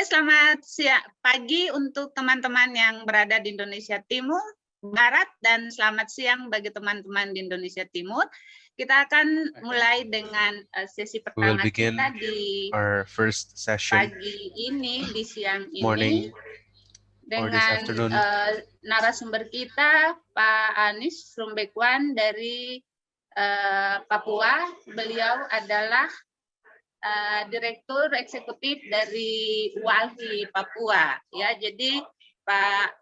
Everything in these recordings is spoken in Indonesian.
selamat pagi untuk teman-teman yang berada di Indonesia Timur, Barat, dan selamat siang bagi teman-teman di Indonesia Timur. Kita akan mulai dengan sesi pertama kita di our first session pagi ini, di siang morning ini, or this dengan afternoon narasumber kita, Pak Anies Rumbekwan dari Papua. Beliau adalah Direktur Eksekutif dari WALHI Papua. Ya, jadi Pak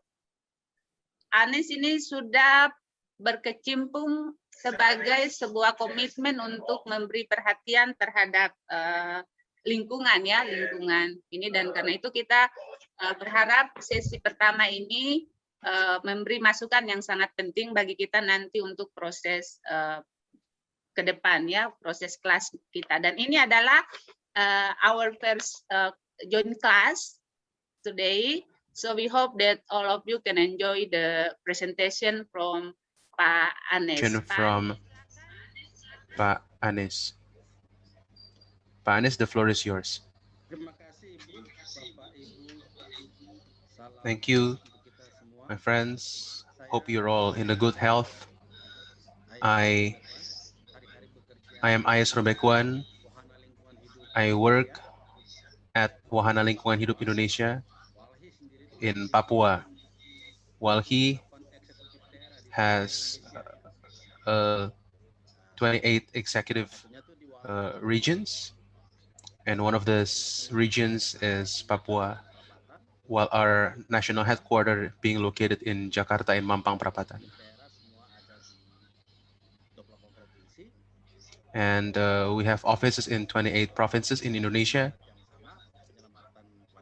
Anies ini sudah berkecimpung sebagai sebuah komitmen untuk memberi perhatian terhadap lingkungan ya, lingkungan ini, dan karena itu kita berharap sesi pertama ini memberi masukan yang sangat penting bagi kita nanti untuk proses ke depan ya, proses kelas kita. Dan ini adalah our first joint class today. So we hope that all of you can enjoy the presentation from Pak Anies. from Pak Anies. Pak Anies, the floor is yours. Thank you, my friends. Hope you're all in a good health. I am Ayes Rumbekwan. I work at Wahana Lingkungan Hidup Indonesia in Papua. WALHI has 28 executive regions, and one of those regions is Papua, while our national headquarters being located in Jakarta in Mampang Perapatan. And we have offices in 28 provinces in Indonesia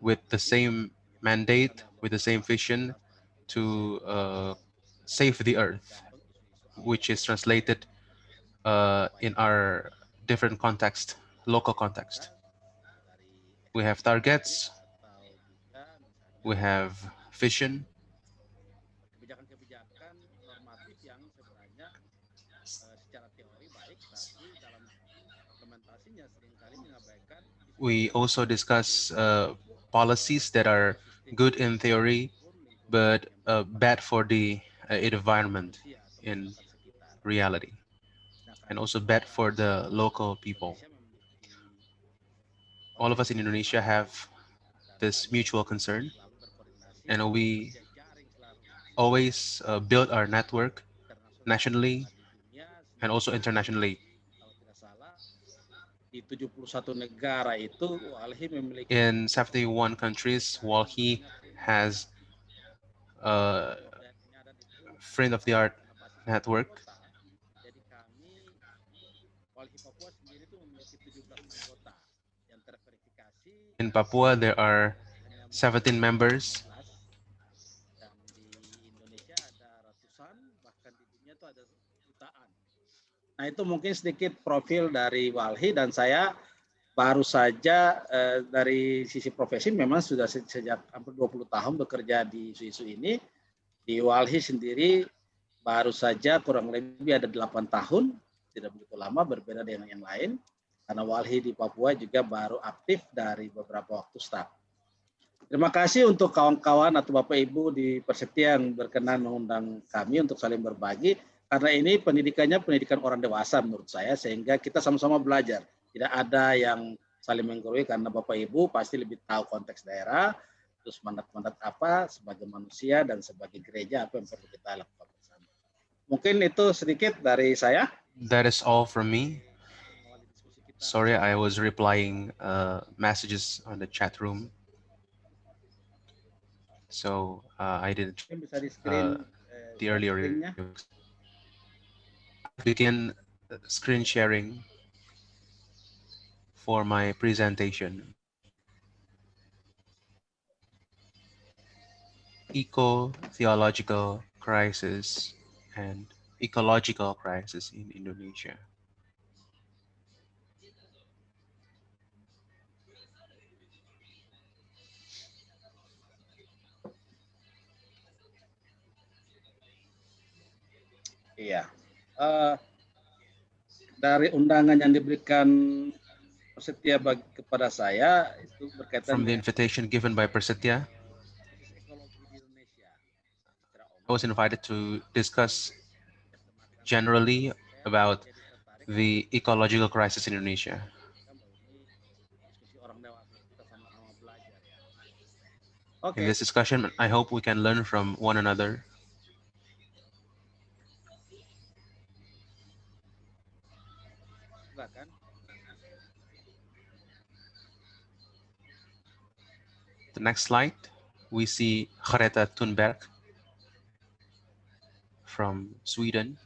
with the same mandate, with the same vision to save the earth, which is translated in our different context, local context. We have targets, we have vision, we also discuss policies that are good in theory, but bad for the environment in reality, and also bad for the local people. All of us in Indonesia have this mutual concern, and we always build our network nationally and also internationally. In 71 countries, WALHI has a friend of the art network. In Papua, there are 17 members. Nah, itu mungkin sedikit profil dari WALHI, dan saya baru saja dari sisi profesi memang sudah sejak hampir 20 tahun bekerja di isu-isu ini. Di WALHI sendiri baru saja kurang lebih ada 8 tahun, tidak begitu lama, berbeda dengan yang lain. Karena WALHI di Papua juga baru aktif dari beberapa waktu start. Terima kasih untuk kawan-kawan atau Bapak Ibu di Persepti yang berkenan mengundang kami untuk saling berbagi. Karena ini pendidikannya pendidikan orang dewasa menurut saya, sehingga kita sama-sama belajar. Tidak ada yang saling menggurui, karena Bapak Ibu pasti lebih tahu konteks daerah, terus mandat-mandat apa sebagai manusia dan sebagai gereja apa yang perlu kita lakukan bersama. Mungkin itu sedikit dari saya. That is all from me. Sorry, I was replying messages on the chat room. So I didn't the earlier. Begin screen sharing for my presentation. Eco-theological crisis and ecological crisis in Indonesia. Iya. Dari undangan yang diberikan Setia kepada saya itu berkaitan From the dengan invitation given by Prasetya, krisis ekologi di Indonesia. Secara I was invited to discuss generally about jadi tertarik the ecological crisis in Indonesia. bahwa ini diskusi orang dewasa, kita sama-sama belajar ya. In Oke, this discussion, I hope we can learn from one another. silakan. The next slide, we see Greta Thunberg from Sweden.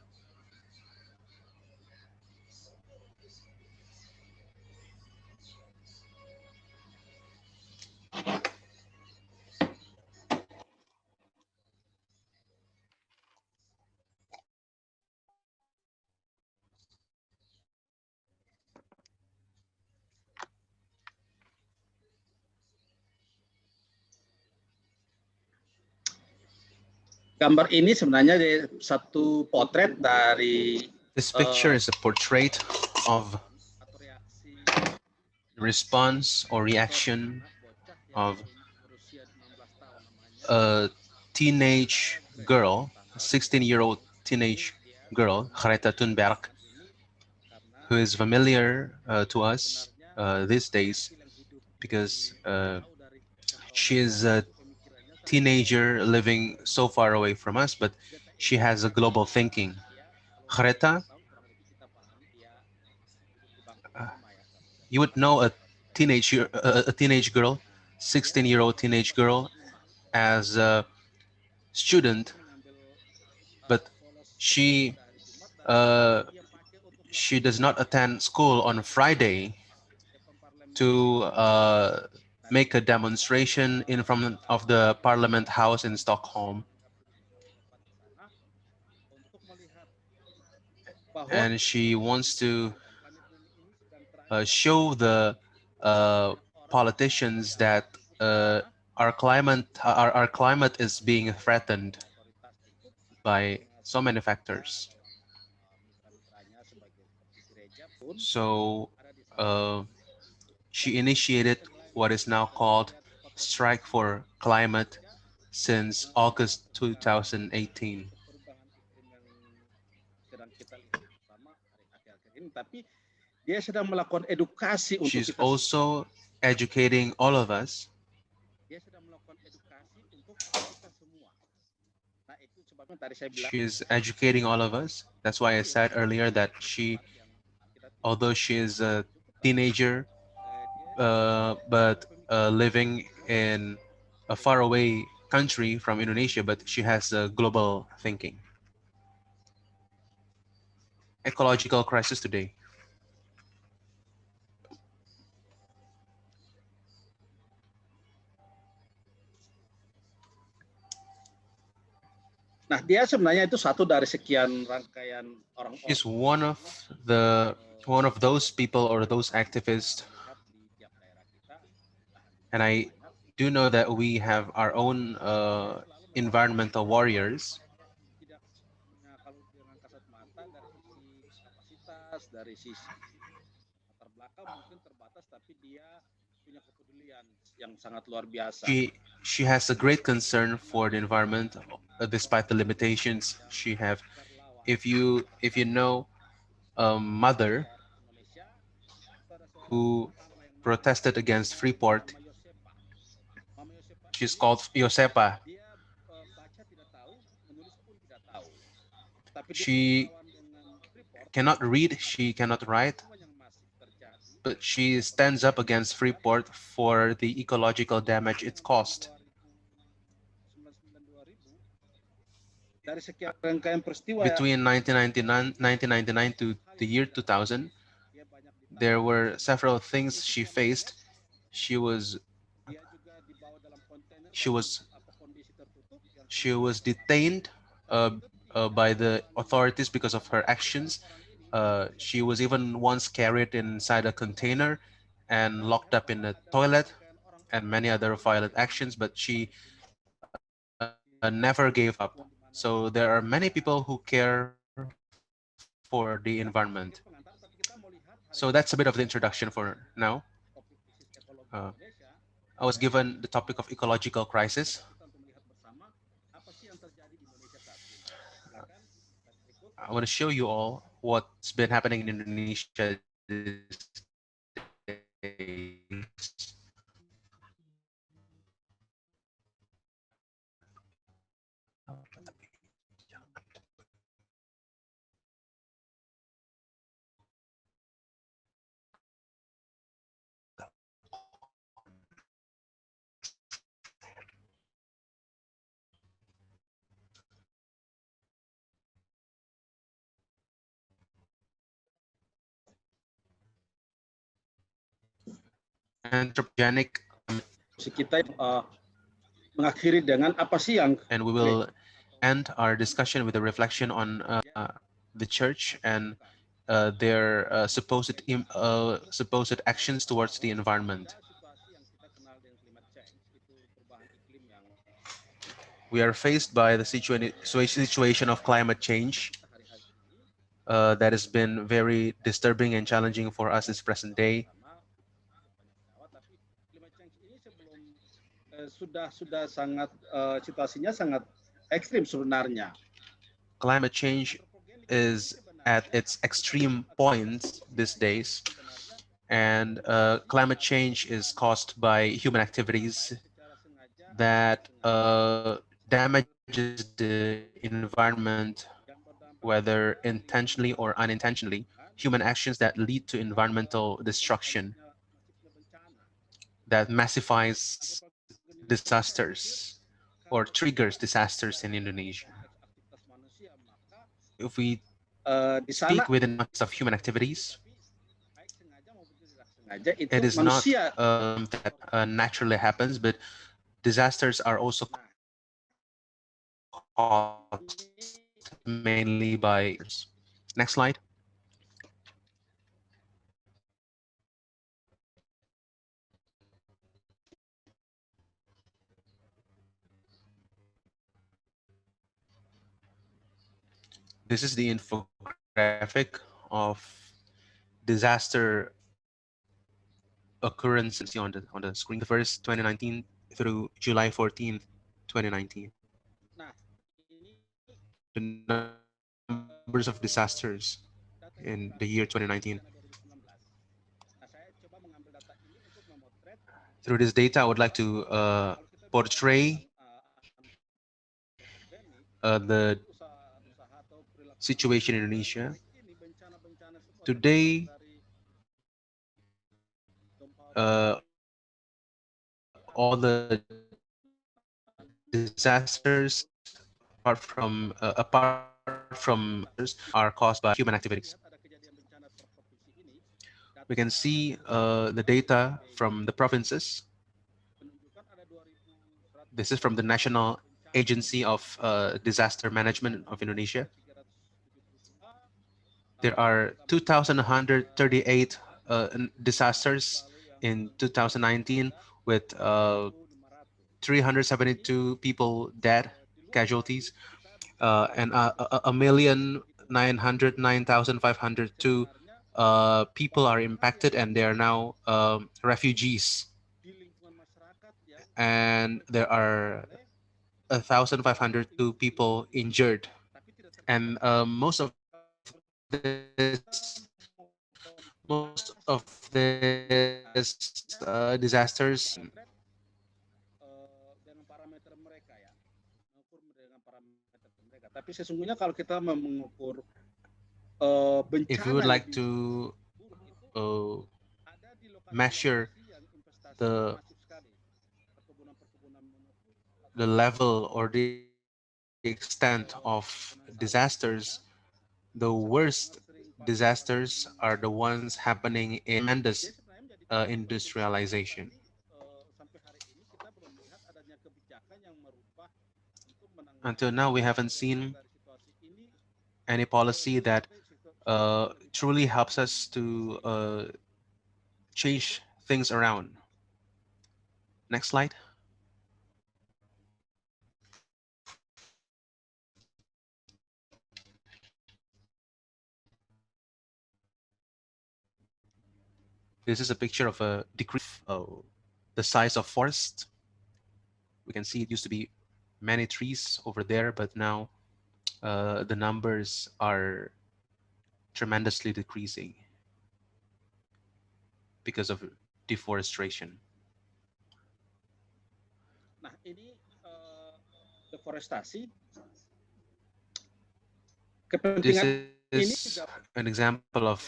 Gambar ini sebenarnya satu potret dari This picture is a portrait of atau reaksi response or reaction bocah of berusia 16 tahun namanya. a teenage girl, a 16-year-old teenage girl, Greta Thunberg, who is familiar to us these days because she is a teenager living so far away from us, but she has a global thinking. Greta, you would know a teenage girl, 16-year-old teenage girl, as a student, but she does not attend school on Friday to make a demonstration in front of the Parliament House in Stockholm. And she wants to show the politicians that our climate is being threatened by so many factors. So she initiated what is now called Strike for Climate since August 2018. Dia sedang melakukan edukasi untuk She's kita. also educating all of us. Dia sedang melakukan edukasi untuk kita semua. Nah, itu sebabnya tadi saya bilang. She's educating all of us. That's why I said earlier that although she is a teenager, but living in a faraway country from Indonesia, but she has a global thinking. Ecological crisis today. Nah, dia sebenarnya itu satu dari sekian rangkaian orang-orang. She's one of those people or those activists, and I do know that we have our own environmental warriors. Kalau dengan kasat mata dari sisi kapasitas, dari sisi latar belakang mungkin terbatas, tapi dia punya kepedulian yang sangat luar biasa. She has a great concern for the environment, despite the limitations she have. If you know mother who protested against Freeport, she's called Yosepa. She cannot read, she cannot write, but she stands up against Freeport for the ecological damage it's caused. Between 1999 to the year 2000, there were several things she faced. She was detained by the authorities because of her actions. She was even once carried inside a container and locked up in a toilet, and many other violent actions, but she never gave up. So there are many people who care for the environment. So that's a bit of the introduction for now. Uh, I was given the topic of ecological crisis. I want to show you all what's been happening in Indonesia these days. Anthropogenic, Kita mengakhiri dengan apa sih yang and we will end our discussion with a reflection on the church and their supposed actions towards the environment. We are faced by the situation of climate change that has been very disturbing and challenging for us this present day. Sudah sangat situasinya sangat ekstrim sebenarnya. Climate change is at its extreme points these days, and climate change is caused by human activities that damages the environment, whether intentionally or unintentionally, human actions that lead to environmental destruction, that massifies disasters or triggers disasters in Indonesia. If we speak within the context of human activities, it is not that naturally happens, but disasters are also caused mainly by. Next slide. This is the infographic of disaster occurrences on the screen. The first 2019 through July 14th, 2019. The numbers of disasters in the year 2019. Through this data, I would like to portray the situation in Indonesia. Today, all the disasters apart from are caused by human activities. We can see the data from the provinces. This is from the National Agency of Disaster Management of Indonesia. There are 2,138 disasters in 2019 with 372 people dead, casualties, and 1,909,502 people are impacted, and they are now refugees. And there are 1,502 people injured, and most of these disasters. Tapi sesungguhnya kalau kita mengukur if we would like to measure the level or the extent of disasters, the worst disasters are the ones happening in tremendous industrialization. Until now, we haven't seen any policy that truly helps us to change things around. Next slide. This is a picture of a decrease of the size of forest. We can see it used to be many trees over there, but now the numbers are tremendously decreasing because of deforestation. Nah, ini deforestasi. This Kepentingan ini is juga an example of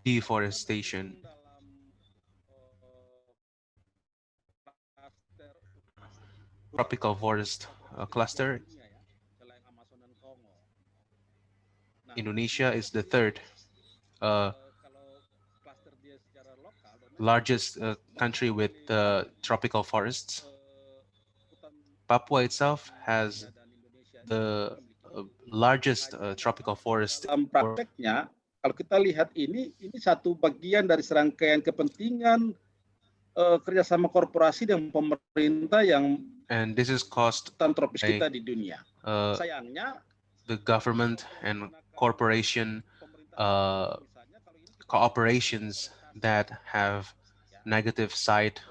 deforestation. dalam cluster Tropical forest cluster. dunia ya, selain Amazon dan Kongo. Nah, Indonesia is the third kalau cluster dia secara lokal, largest country with tropical forests. hutan Papua itself has dan Indonesia the largest tropical forest. dalam prakteknya, kalau kita lihat ini satu bagian dari serangkaian kepentingan kerjasama korporasi dan pemerintah yang And this is caused hutan tropis by kita di dunia. Sayangnya, the government and corporation misalnya kalau ini cooperations that have negative side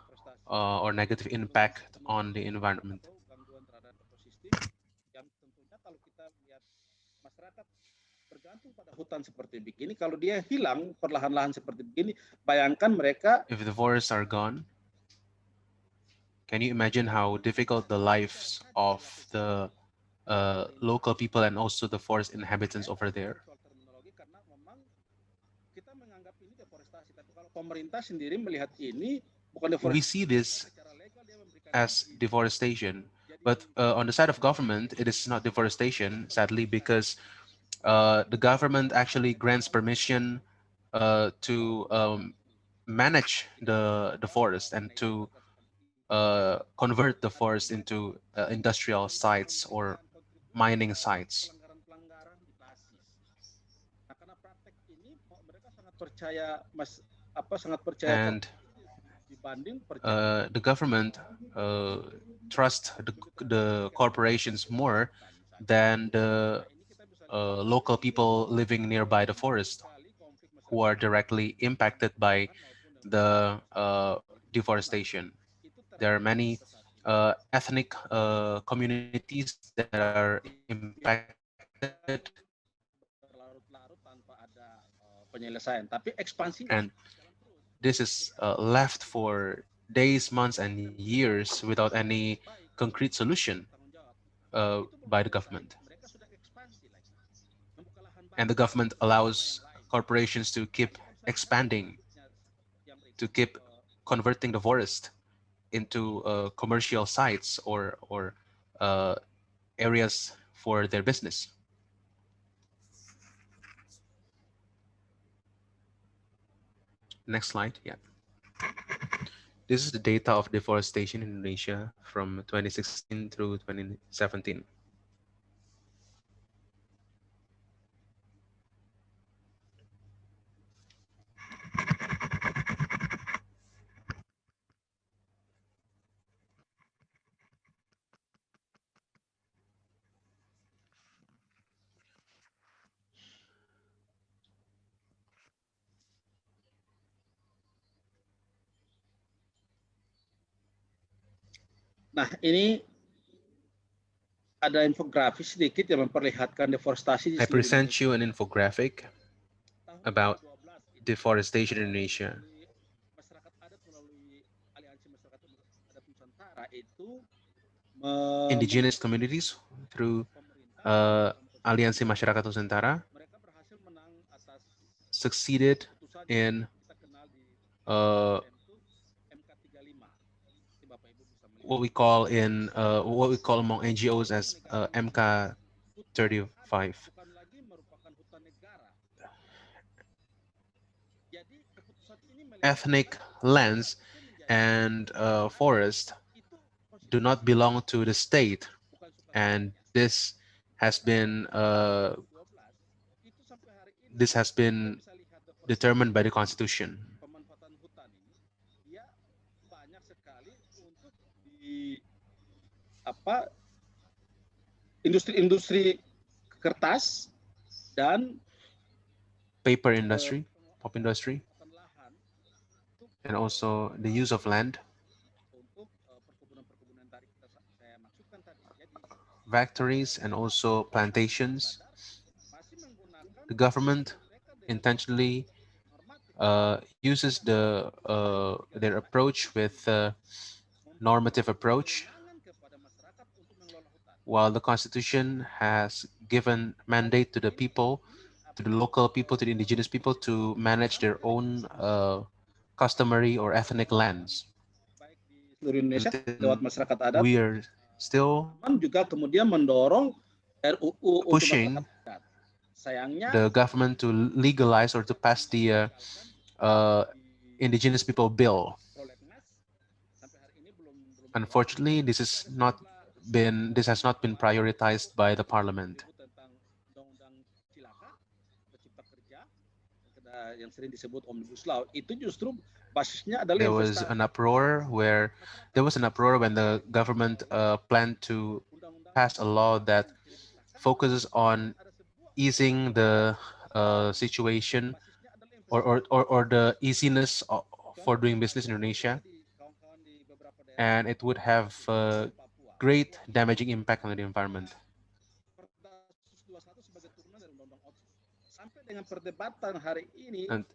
or negative impact on the environment. gangguan terhadap ekosistem yang tentunya kalau kita lihat masyarakat bergantung pada hutan seperti begini, kalau dia hilang perlahan-lahan seperti begini, bayangkan mereka If the forests are gone, can you imagine how difficult the lives of the local people and also the forest inhabitants over there? soal terminologi karena memang kita menganggap ini deforestasi, tapi kalau pemerintah sendiri melihat ini bukan We deforestasi see this secara legal dia memberikan as deforestation, but on the side of government, it is not deforestation, sadly, because the government actually grants permission to manage the forest and to convert the forest into industrial sites or mining sites. pelanggaran di basis. Nah, karena praktek ini mereka sangat percaya sangat percaya And dibanding the government trust the corporations more than the local people living nearby the forest who are directly impacted by the deforestation. There are many ethnic communities that are impacted, berlarut-larut tanpa ada penyelesaian. Tapi ekspansi and this is left for days, months, and years without any concrete solution by the government. mereka sudah ekspansi lagi. Membuka lahan And the government allows corporations to keep expanding, to keep converting the forest into commercial sites or areas for their business. Next slide. Yeah. This is the data of deforestation in Indonesia from 2016 through 2017. Nah, ini ada infografis sedikit yang memperlihatkan deforestasi di I seluruh present Indonesia. you an infographic Tahun about 2012 itu deforestation in Indonesia. masyarakat adat melalui Aliansi Masyarakat Adat Nusantara itu Indigenous communities through Aliansi Masyarakat Nusantara mereka berhasil menang atas succeeded putusan in kita kenal di MK35. Bapak Ibu bisa melihat. what we call among NGOs as MK35. Bukan lagi merupakan hutan negara. Jadi keputusan ini Ethnic lands and forest do not belong to the state, and this has been determined by the Constitution. Pemanfaatan hutan ini dia banyak sekali untuk di industri-industri kertas dan Paper industry, pulp industry, lahan itu and also the use of land, untuk perkebunan-perkebunan tadi saya maksudkan tadi. Jadi factories, and also plantations. masih menggunakan The government mereka dengan intentionally normatif uses their approach with normative approach, kewenangan kepada masyarakat untuk mengelola hutan. while the Constitution has given mandate to the people, to the local people, to the indigenous people to manage their own customary or ethnic lands. Baik di seluruh Indonesia And then lewat masyarakat adat, we are still teman juga kemudian mendorong RUU untuk pushing masyarakat adat. Sayangnya the government to legalize or to pass the Indigenous People Bill. prolegnas sampai hari ini belum Unfortunately, this has not been prioritized by the parliament. tentang undang-undang Cilaka, Cipta Kerja, yang sering disebut Omnibus Law, itu justru basisnya adalah There was investasi. an uproar when the government planned to pass a law that focuses on easing the situation or the easiness for doing business in Indonesia, and it would have great damaging impact on the environment. Perdasus 21 sebagai turunan dari Undang-Undang Otsus. Sampai dengan perdebatan hari ini, And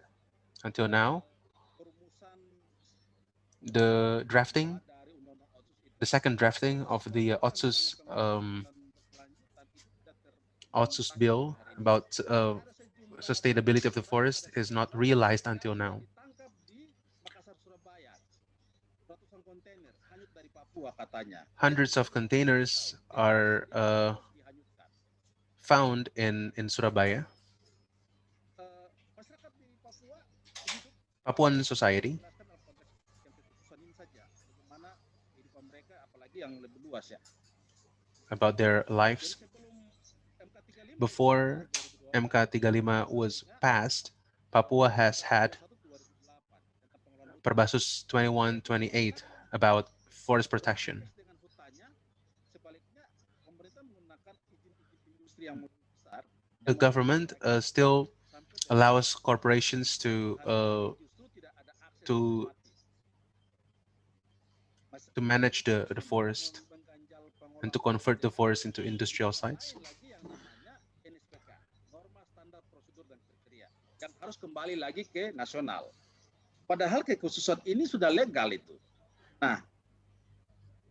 until now, perumusan the drafting, dari Undang-Undang Otsus itu the second drafting of the Otsus Otsus bill about sustainability of the forest is not realized until now. ditangkap di Makassar, Surabaya. Ratusan kontainer hanyut dari Papua katanya. Hundreds of containers are Dihanyutkan. found in Surabaya. Masyarakat di Papua hidup Papuan society, jelaskan dalam konteks yang kekhususan ini saja. Bagaimana kehidupan mereka, apalagi yang lebih luas ya. about their lives. Sebelum MK35 Before MK35 was passed, Papua has had 2008 tentang pengelolaan Perbasus 2128 about forest protection. dengan hutannya, sebaliknya pemerintah menggunakan izin-izin industri yang besar. The government still allows corporations to Justru tidak ada akses to otomatis. manage the forest Mengganjal and pengolahan to convert the forest into industrial sites. lagi yang namanya NSPK, norma standar prosedur dan kriteria, yang harus kembali lagi ke nasional. Padahal kekhususan ini sudah legal itu. Nah,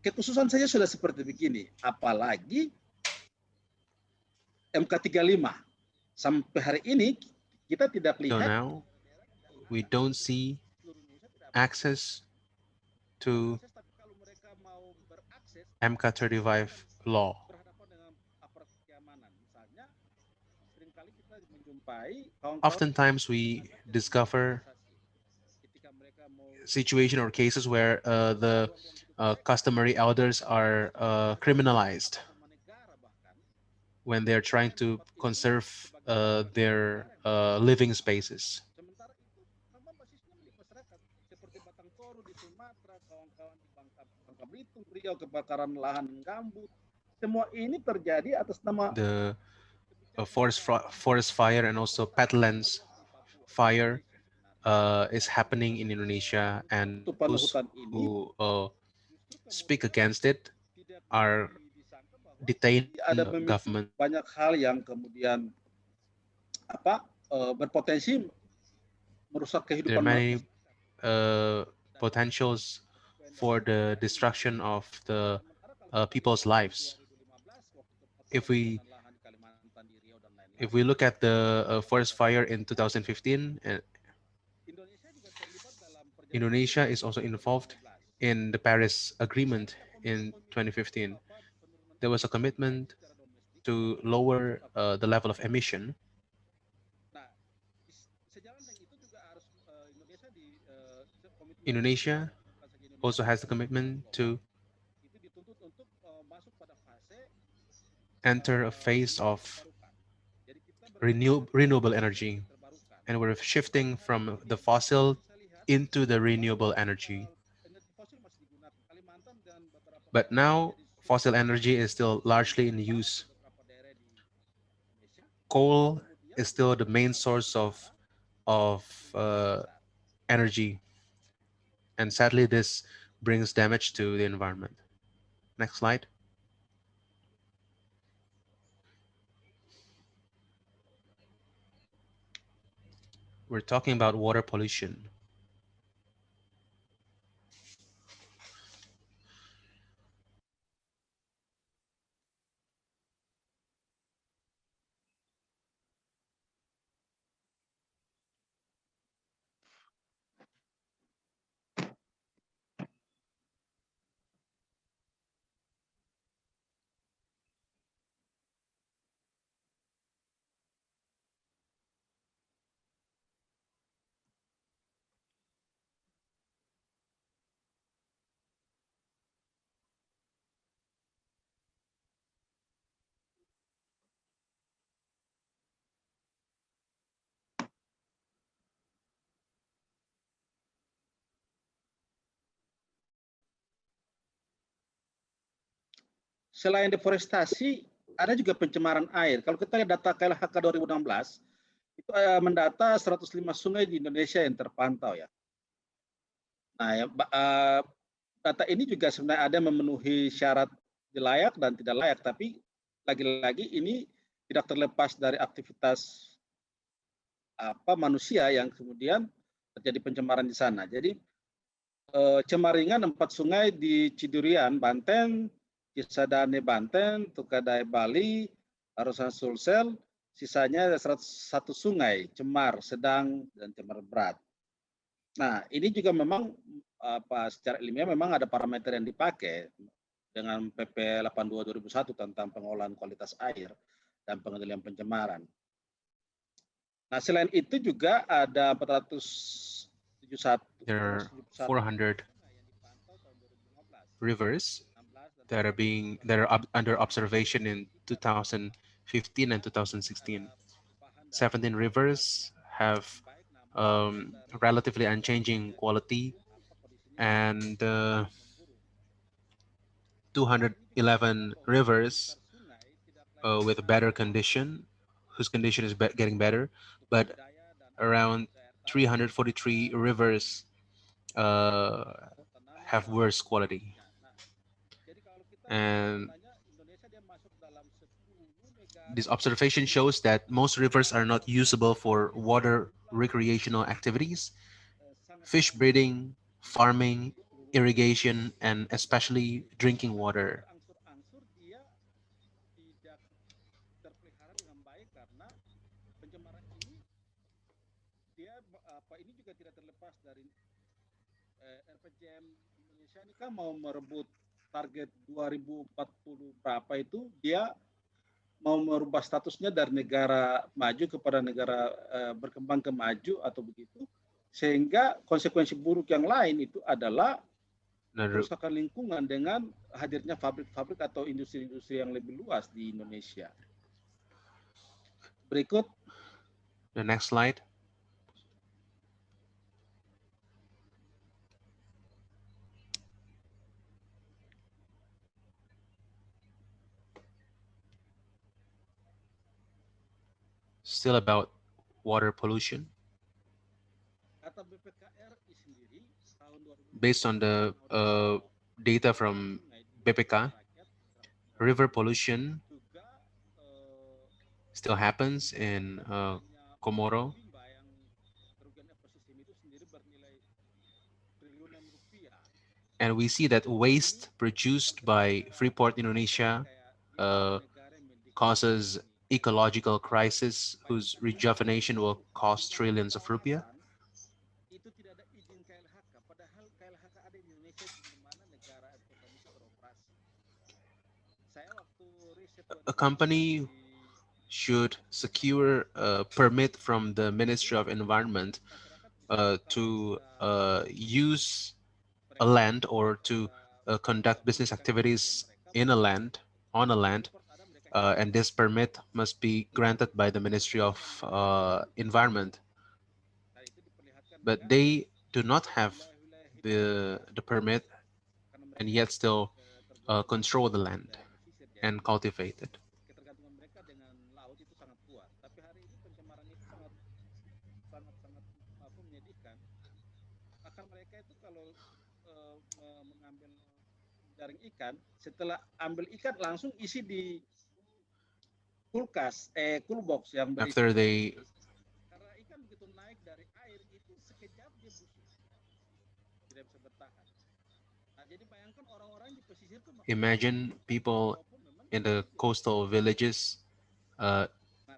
kekhususan saja sudah seperti begini, apalagi MK35. Sampai hari ini kita tidak So lihat now we don't see access to tapi kalau mereka mau berakses MK35 law. berhadapan dengan aparat keamanan. Misalnya, seringkali kita menjumpai kawan-kawan Oftentimes we discover ketika mereka mau situation or cases where the customary elders are criminalized sama negara bahkan when they're trying to conserve their living spaces. sementara itu memang basisnya milik masyarakat seperti Batang Toru di Sumatera, kawan-kawan di Bangka Belitung, Riau, kebakaran lahan gambut, semua ini terjadi atas nama The forest fire and also peatlands fire is happening in Indonesia, and tutupan those hutan ini who justru speak against it tidak are disangka bahwa detained ada in memicu government. banyak hal yang kemudian berpotensi merusak There are kehidupan many masyarakat. potentials for the destruction of the people's lives. If we look at the forest fire in 2015, Indonesia is also involved in the Paris Agreement in 2015. There was a commitment to lower the level of emission. Indonesia also has the commitment to enter a phase of renewable energy, and we're shifting from the fossil into the renewable energy. But now fossil energy is still largely in use. Coal is still the main source of energy. And sadly, this brings damage to the environment. Next slide. We're talking about water pollution. Selain deforestasi, ada juga pencemaran air. Kalau kita lihat data KLHK 2016, itu mendata 105 sungai di Indonesia yang terpantau ya. Nah, data ini juga sebenarnya ada memenuhi syarat layak dan tidak layak, tapi lagi-lagi ini tidak terlepas dari aktivitas manusia yang kemudian terjadi pencemaran di sana. Jadi cemaringan 4 sungai di Cidurian, Banten, Cisadane, Banten, Tukadai, Bali, Arosan Sulsel, sisanya ada 101 sungai cemar sedang dan cemar berat. Nah, ini juga memang secara ilmiah memang ada parameter yang dipakai dengan PP 82 2001 tentang pengolahan kualitas air dan pengendalian pencemaran. Nah, selain itu juga ada 471 There are 400 rivers that are under observation in 2015 and 2016. 17 rivers have relatively unchanging quality, and 211 rivers with a better condition, whose condition is getting better, but around 343 rivers have worse quality. And this observation shows that most rivers are not usable for water recreational activities, fish breeding, farming, irrigation, and especially drinking water. Ini juga tidak terlepas dari RPJM Indonesia ini kan mau merebut target 2040 berapa itu, dia mau merubah statusnya dari negara maju kepada negara berkembang ke maju atau begitu, sehingga konsekuensi buruk yang lain itu adalah kerusakan lingkungan dengan hadirnya pabrik-pabrik atau industri-industri yang lebih luas di Indonesia. Berikut. The next slide. Still about water pollution. Based on the data from BPK, river pollution still happens in Komoro. And we see that waste produced by Freeport Indonesia causes ecological crisis whose rejuvenation will cost trillions of rupiah. A company should secure a permit from the Ministry of Environment to use a land or to conduct business activities in a land, on a land, and this permit must be granted by the Ministry of Environment. But they do not have the permit and yet still control the land and cultivate it. Bahkan mereka itu kalau mengambil jaring ikan, setelah ambil ikan langsung isi di kulkas, coolbox yang berisi. After they Karena ikan begitu naik dari air itu sekejap dia busuk, tidak bisa bertahan. Nah, jadi bayangkan orang-orang di pesisir itu imagine people in the coastal villages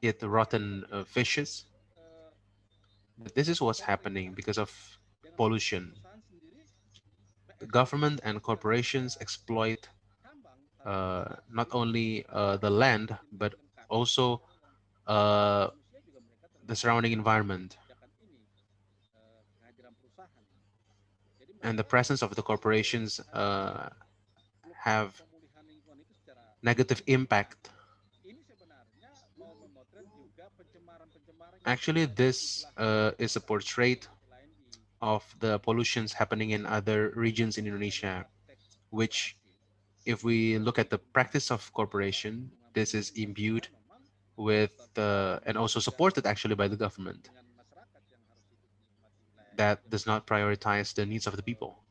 eat rotten fishes. But this is what's happening because of pollution. The government and corporations exploit not only the land, but also the surrounding environment. And the presence of the corporations have negative impact. Actually, this is a portrait of the pollutions happening in other regions in Indonesia, which, if we look at the practice of corporation, this is imbued with and also supported actually by the government that does not prioritize the needs of the people.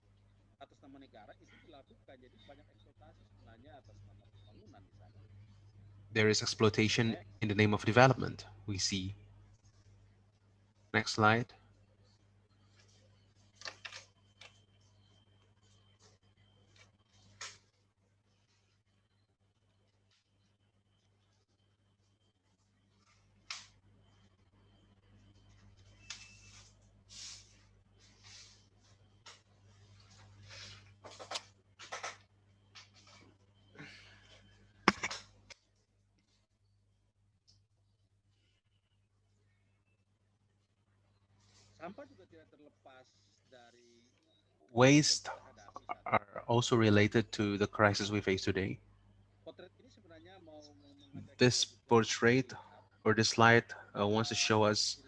There is exploitation in the name of development, we see. Next slide. Waste are also related to the crisis we face today. This portrait or this slide wants to show us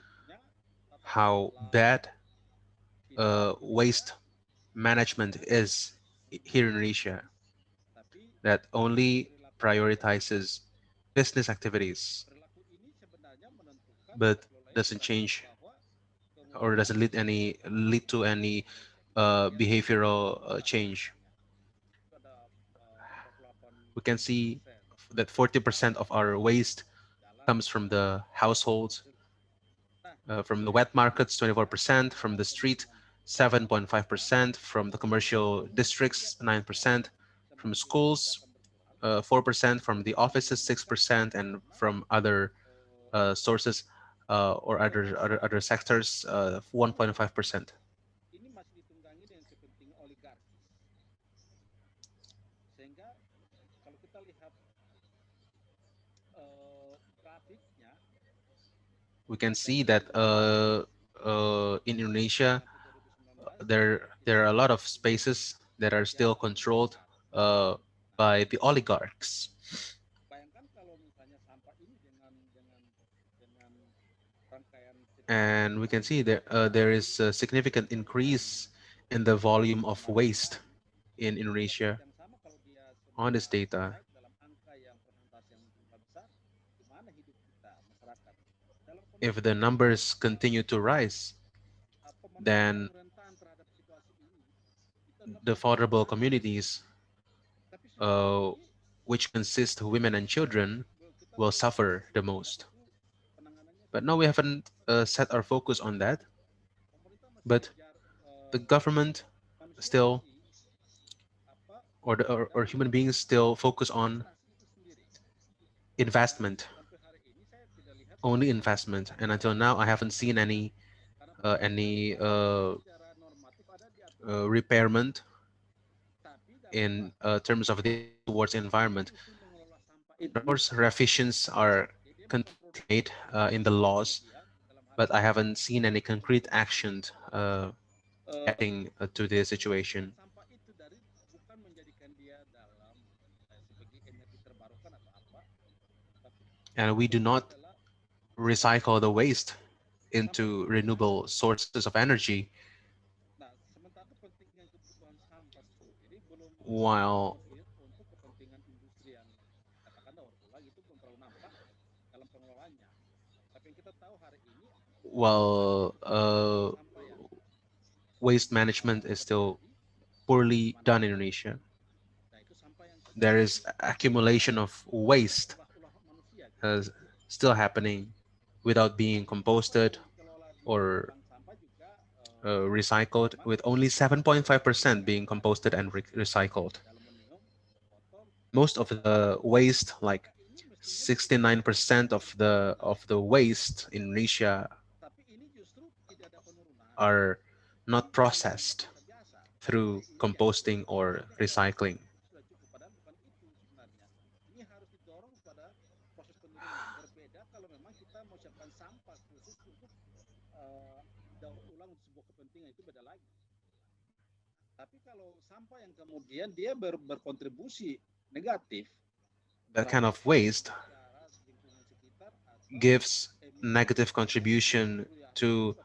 how bad waste management is here in Indonesia, that only prioritizes business activities, but doesn't change or doesn't lead to any behavioral change. We can see that 40% of our waste comes from the households, from the wet markets 24%, from the street 7.5%, from the commercial districts 9%, from schools 4%, from the offices 6%, and from other sources or other sectors 1.5%. We can see that in Indonesia there are a lot of spaces that are still controlled by the oligarchs. And we can see that there is a significant increase in the volume of waste in Indonesia on this data. If the numbers continue to rise, then the vulnerable communities, which consist of women and children, will suffer the most. But now we haven't set our focus on that. But the government still, or human beings still focus on investment, only investment. And until now, I haven't seen any repairment in terms of the towards environment. Of course, revisions are contained in the laws, but I haven't seen any concrete action adding to the situation. And we do not recycle the waste into renewable sources of energy, while waste management is still poorly done in Indonesia. There is accumulation of waste still happening without being composted or recycled, with only 7.5% being composted and recycled. Most of the waste, like 69% of the waste in Indonesia, are not processed through composting or recycling. Tapi kalau sampah yang kemudian dia berkontribusi negatif, That kind of waste gives negative contribution to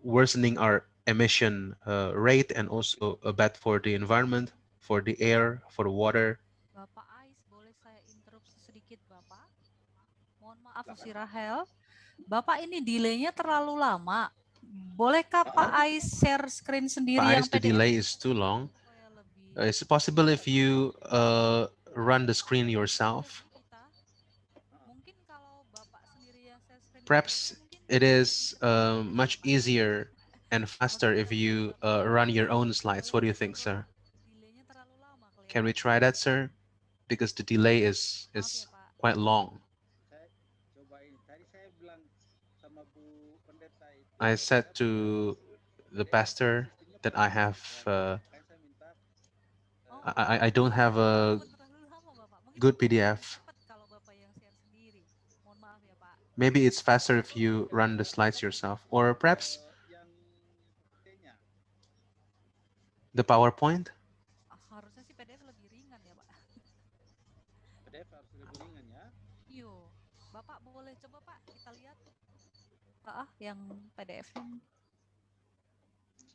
worsening our emission rate, and also bad for the environment, for the air, for the water. Bapak Ais, boleh saya interupsi sedikit, Bapak? Mohon maaf, Si Rahel. Bapak, ini delaynya terlalu lama. Bolehkah Pak Ais share screen sendiri Pak yang Ais, the PDF? delay is too long. Supaya lebih Is it possible if you run the screen yourself? kita. Mungkin kalau Bapak sendiri yang share screen, Perhaps mungkin it is much easier and faster if you run your own slides. What do you think, sir? delaynya terlalu lama kelihatan. Can we try that, sir? Because the delay is Maaf ya, Pak. quite long. saya cobain. Tadi saya bilang sama Bu Pendeta itu, I said to the pastor that I have saya minta Oh, I don't have a terlalu lama, Bapak. Mungkin good lebih PDF. cepat kalau Bapak yang share sendiri. Mohon maaf ya, Pak. Maybe it's faster if you run the slides yourself, or perhaps yang T-nya. the PowerPoint. Harusnya sih PDF lebih ringan ya, Pak. PDF harus lebih ringan ya. Yo, Bapak boleh coba, Pak, kita lihat. Yang PDF.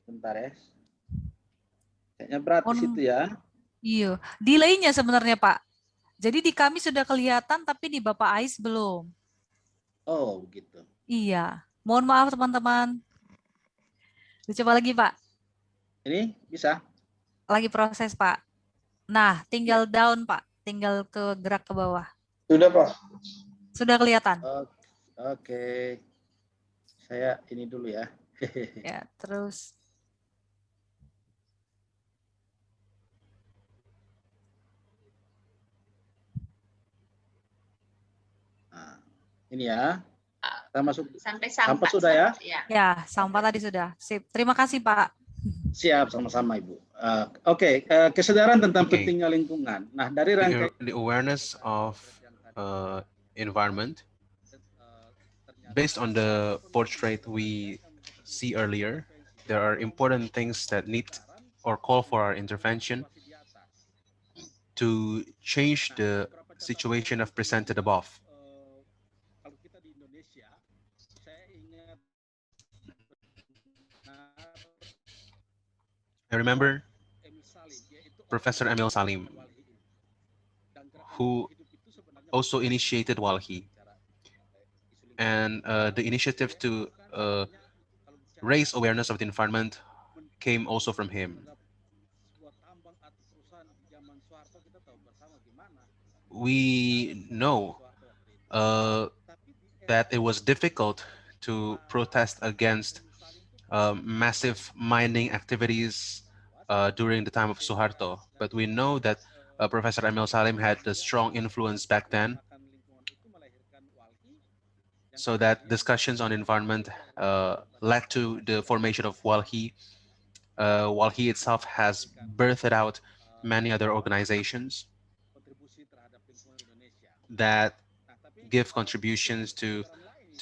Sebentar ya. Kayaknya berat di situ ya. Iya, delay-nya sebenarnya, Pak. Jadi di kami sudah kelihatan, tapi di Bapak Ais belum. Oh, begitu. Iya. Mohon maaf, teman-teman. Dicoba lagi, Pak. Ini bisa? Lagi proses, Pak. Nah, tinggal down, Pak. Tinggal ke gerak ke bawah. Sudah, Pak. Sudah kelihatan? Oke. Saya ini dulu ya. Ya, terus. Nah, ini ya. Kita masuk. Sampai Sampah sampah. sudah ya? Ya. Ya, sampah tadi sudah. Sip. Terima kasih, Pak. Siap, sama-sama Ibu. Oke, kesadaran tentang Oke. pentingnya lingkungan. Nah, dari rangkaian The awareness of environment, based on the portrait we see earlier, there are important things that need or call for our intervention to change the situation I've presented above. kalau kita di Indonesia, saya ingat I remember Emil Salim, yaitu Professor Emil Salim, who also initiated WALHI, and the initiative to raise awareness of the environment came also from him. We know that it was difficult to protest against massive mining activities during the time of Suharto, but we know that Professor Emil Salim had a strong influence back then, so that discussions on environment led to the formation of WALHI. WALHI itself has birthed out many other organizations that give contributions to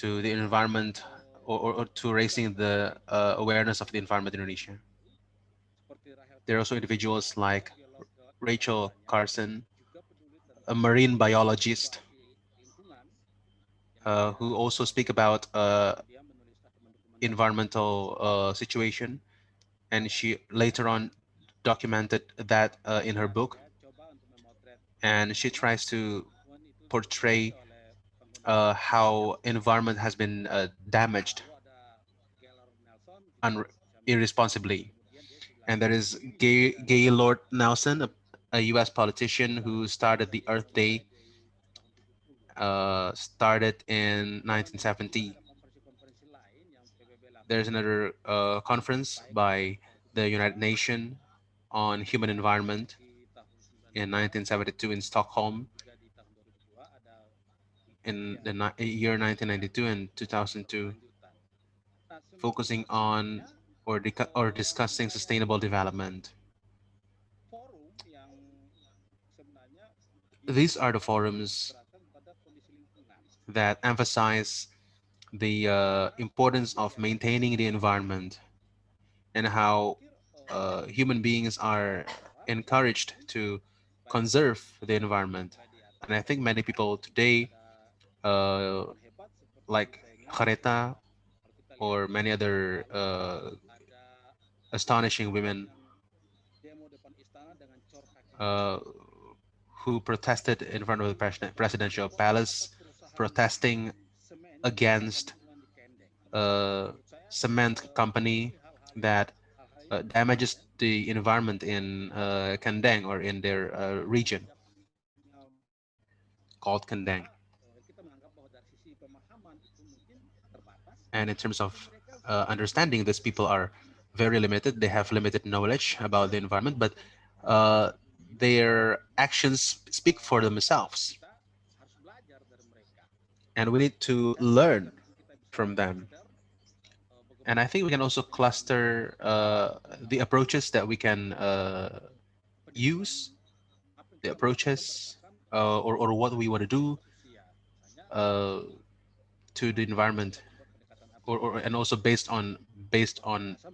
the environment, or to raising the awareness of the environment in Indonesia. There are also individuals like Rachel Carson, a marine biologist, who also speak about environmental situation, and she later on documented that in her book, and she tries to portray how environment has been damaged irresponsibly. And there is Gaylord Nelson, a U.S. politician who started the Earth Day, started in 1970. There's another conference by the United Nations on human environment in 1972 in Stockholm, in the year 1992 and 2002, focusing on or discussing sustainable development. These are the forums that emphasize the importance of maintaining the environment and how human beings are encouraged to conserve the environment. And I think many people today, like Jareta or many other astonishing women uh, who protested in front of the presidential palace, protesting against a cement company that damages the environment in Kendeng, or in their region called Kendeng. And in terms of understanding, these people are very limited. They have limited knowledge about the environment, but their actions speak for themselves. And we need to learn from them. And I think we can also cluster the approaches that we can use, the approaches or what we want to do uh, to the environment, and also based on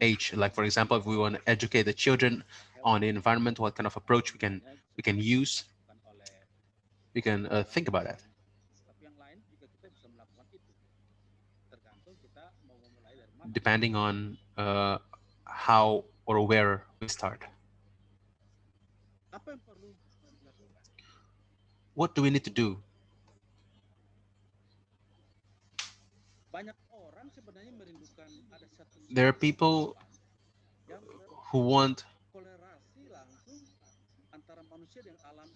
age. Like for example, if we want to educate the children on the environment, what kind of approach we can use, we can think about that. Depending on how or where we start. What do we need to do? There are people who want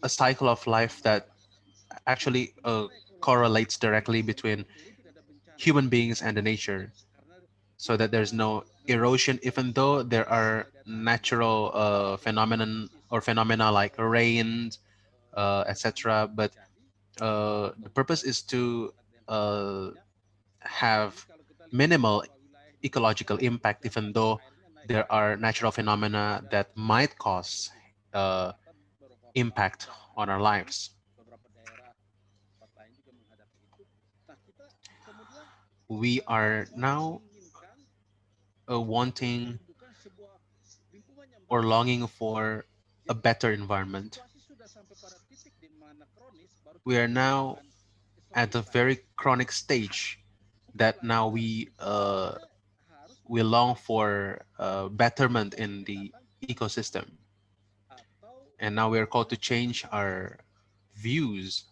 a cycle of life that actually correlates directly between human beings and the nature, so that there's no erosion, even though there are natural phenomena like rain, etc. But the purpose is to have minimal ecological impact, even though there are natural phenomena that might cause impact on our lives. We are now wanting or longing for a better environment. We are now at a very chronic stage that now we long for betterment in the ecosystem. And now we are called to change our views,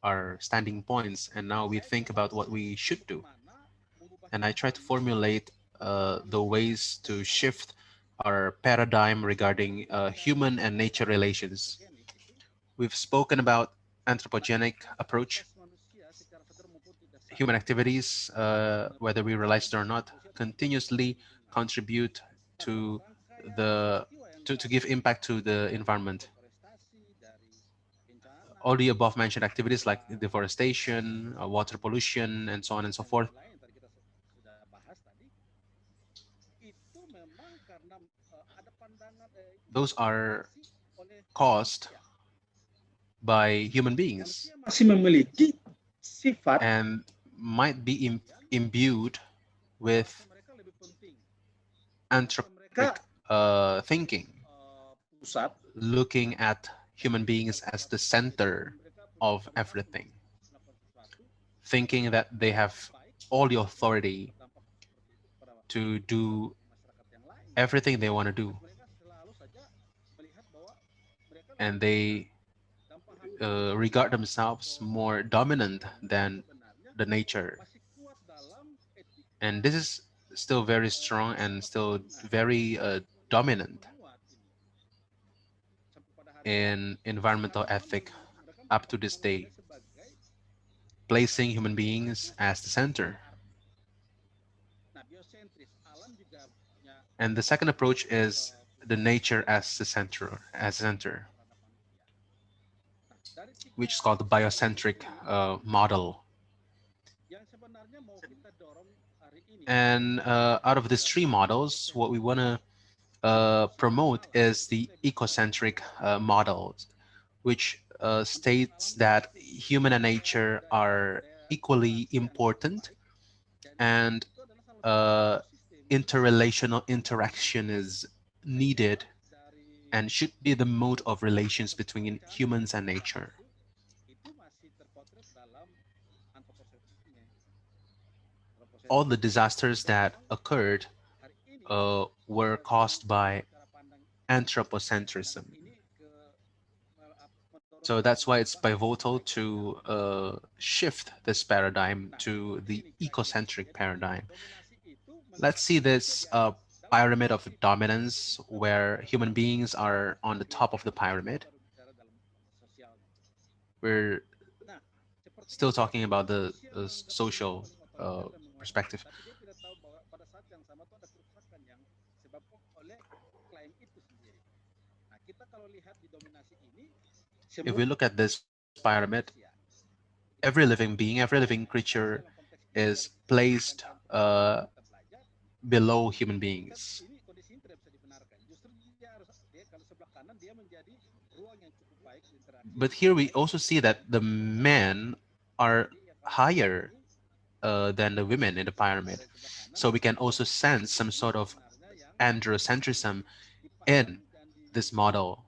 our standing points, and now we think about what we should do. And I try to formulate the ways to shift our paradigm regarding human and nature relations. We've spoken about anthropogenic approach. Human activities, whether we realize it or not, continuously contribute to to give impact to the environment. All the above mentioned activities like deforestation, water pollution, and so on and so forth, those are caused by human beings masih memiliki sifat and might be imbued with anthropic thinking, pusat looking at human beings as the center of everything, thinking that they have all the authority to do everything they want to do, and they regard themselves more dominant than the nature. And this is still very strong and still very dominant in environmental ethic up to this day, placing human beings as the center. And the second approach is the nature as the center, which is called the biocentric model. And out of these three models, what we want to promote is the ecocentric model, which states that human and nature are equally important, and interrelational interaction is needed and should be the mode of relations between humans and nature. All the disasters that occurred were caused by anthropocentrism. So that's why it's pivotal to shift this paradigm to the ecocentric paradigm. Let's see this pyramid of dominance where human beings are on the top of the pyramid. We're still talking about the social perspective. If we look at this pyramid, every living being, every living creature is placed below human beings. But here we also see that the men are higher than the women in the pyramid. So we can also sense some sort of androcentrism in this model,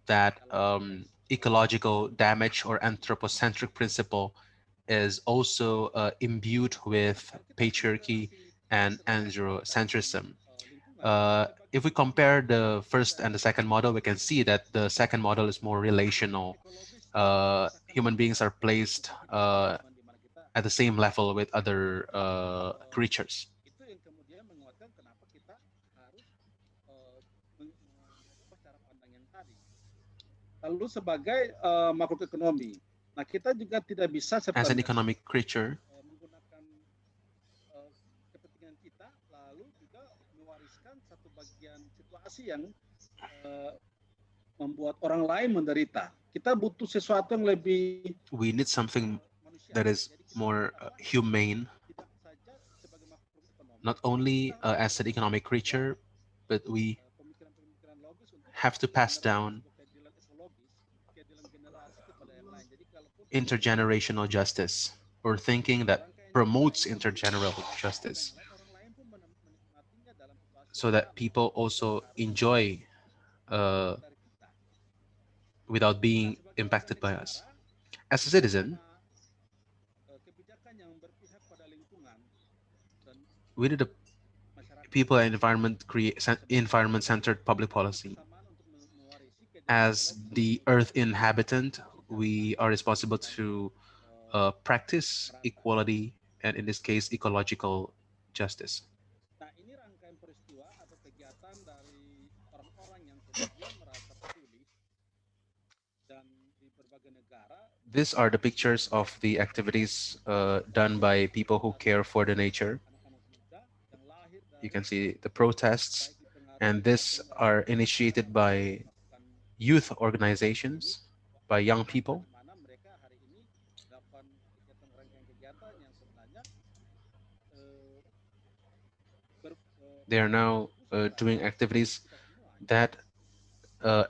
that ecological damage or anthropocentric principle is also imbued with patriarchy and androcentrism. If we compare the first and the second model, we can see that the second model is more relational. Human beings are placed at the same level with other creatures. Lalu sebagai makhluk ekonomi, nah kita juga tidak bisa As an economic creature, menggunakan kepentingan kita lalu juga mewariskan satu bagian situasi yang membuat orang lain menderita. Kita butuh sesuatu yang lebih we need something that is more humane, not only as an economic creature, but we have to pass down intergenerational justice, or thinking that promotes intergenerational justice, so that people also enjoy without being impacted by us. As a citizen, we need a people and environment-centered public policy. As the Earth inhabitant, we are responsible to practice equality, and in this case, ecological justice. These are the pictures of the activities done by people who care for the nature. You can see the protests, and these are initiated by youth organizations, by young people. They are now doing activities that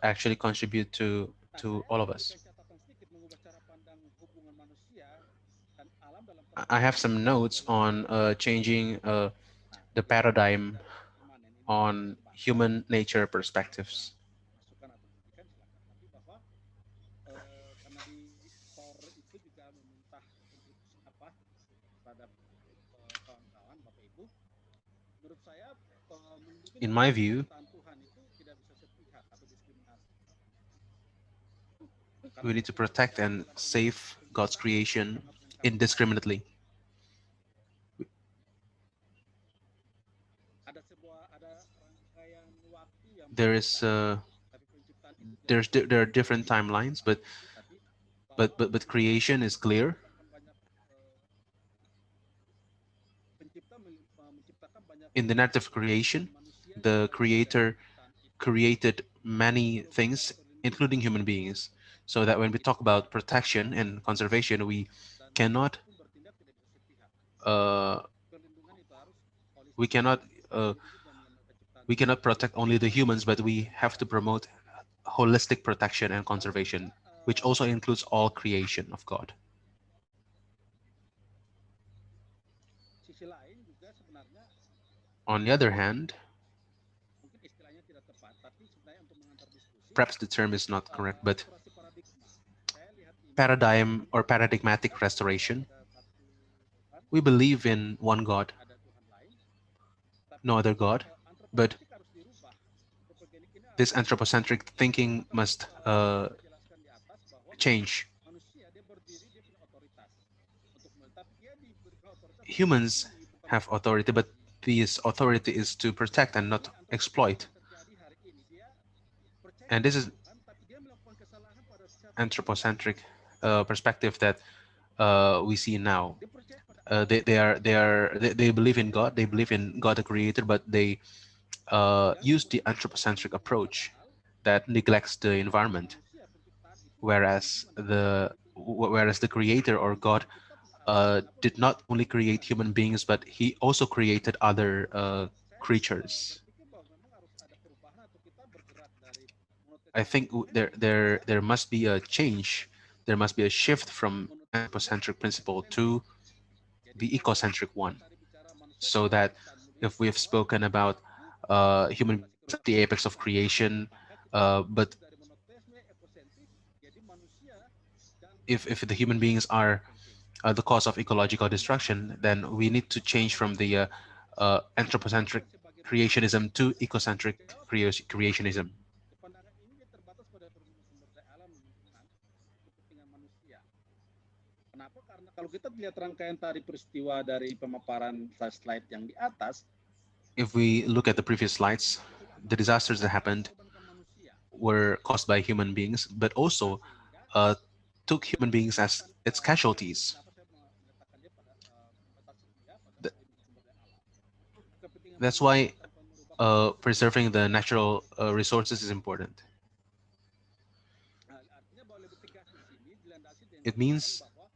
actually contribute to all of us. I have some notes on changing the paradigm on human nature perspectives. In my view, we need to protect and save God's creation indiscriminately. there is there are different timelines, but creation is clear. In the narrative of creation, the creator created many things, including human beings, so that when we talk about protection and conservation, cannot uh, we cannot uh, we cannot protect only the humans, but we have to promote holistic protection and conservation, which also includes all creation of God. Sisi lain juga sebenarnya On the other hand, mungkin istilahnya tidak tepat, tapi sebenarnya untuk mengantar diskusi perhaps the term is not correct, but restorasi paradigma. Saya lihat ini paradigm or paradigmatic restoration, ada satu Tuhan, we believe in one God, ada Tuhan lain, tapi no other God, but antroposentrik harus dirubah. Antropogenik ini this anthropocentric thinking must saya jelaskan di atas bahwa change. manusia dia berdiri, dia punya otoritas untuk tapi dia diberikan otoritas Humans have authority, but this authority is to protect and not exploit. terjadi hari ini dia percaya And this is Tuhan, tapi dia melakukan kesalahan pada satu anthropocentric perspective that we see now. dia percaya pada They believe in God. They believe in God the Creator, but they use the anthropocentric approach that neglects the environment, manusia penciptaan itu whereas the Creator or God did not only create human beings, but He also created other creatures. berpikir bahwa memang harus ada perubahan atau kita bergerak dari I think there must be a change. There must be a shift from anthropocentric principle to the ecocentric one, so that if we've spoken about human beings at the apex of creation, but dari monoteisme ekosentrik jadi manusia dan if the human beings are the cause of ecological destruction, then we need to change from the anthropocentric creationism to ecocentric creationism. pandangan ini dia terbatas pada sumber daya alam lingkungan kepentingan manusia. Kenapa? Karena kalau kita lihat rangkaian tadi peristiwa dari pemaparan slide yang di atas, If we look at the previous slides, the disasters that happened korbankan manusia. were caused by human beings, but also took human beings as its casualties. Kenapa saya meletakkan dia pada membatasi dia pada The- sumber daya alam? Kepentingan That's manusia why tanpa merubah preserving the natural resources is important. artinya bahwa lebih tegas di sini dilandasi dengan It means bahwa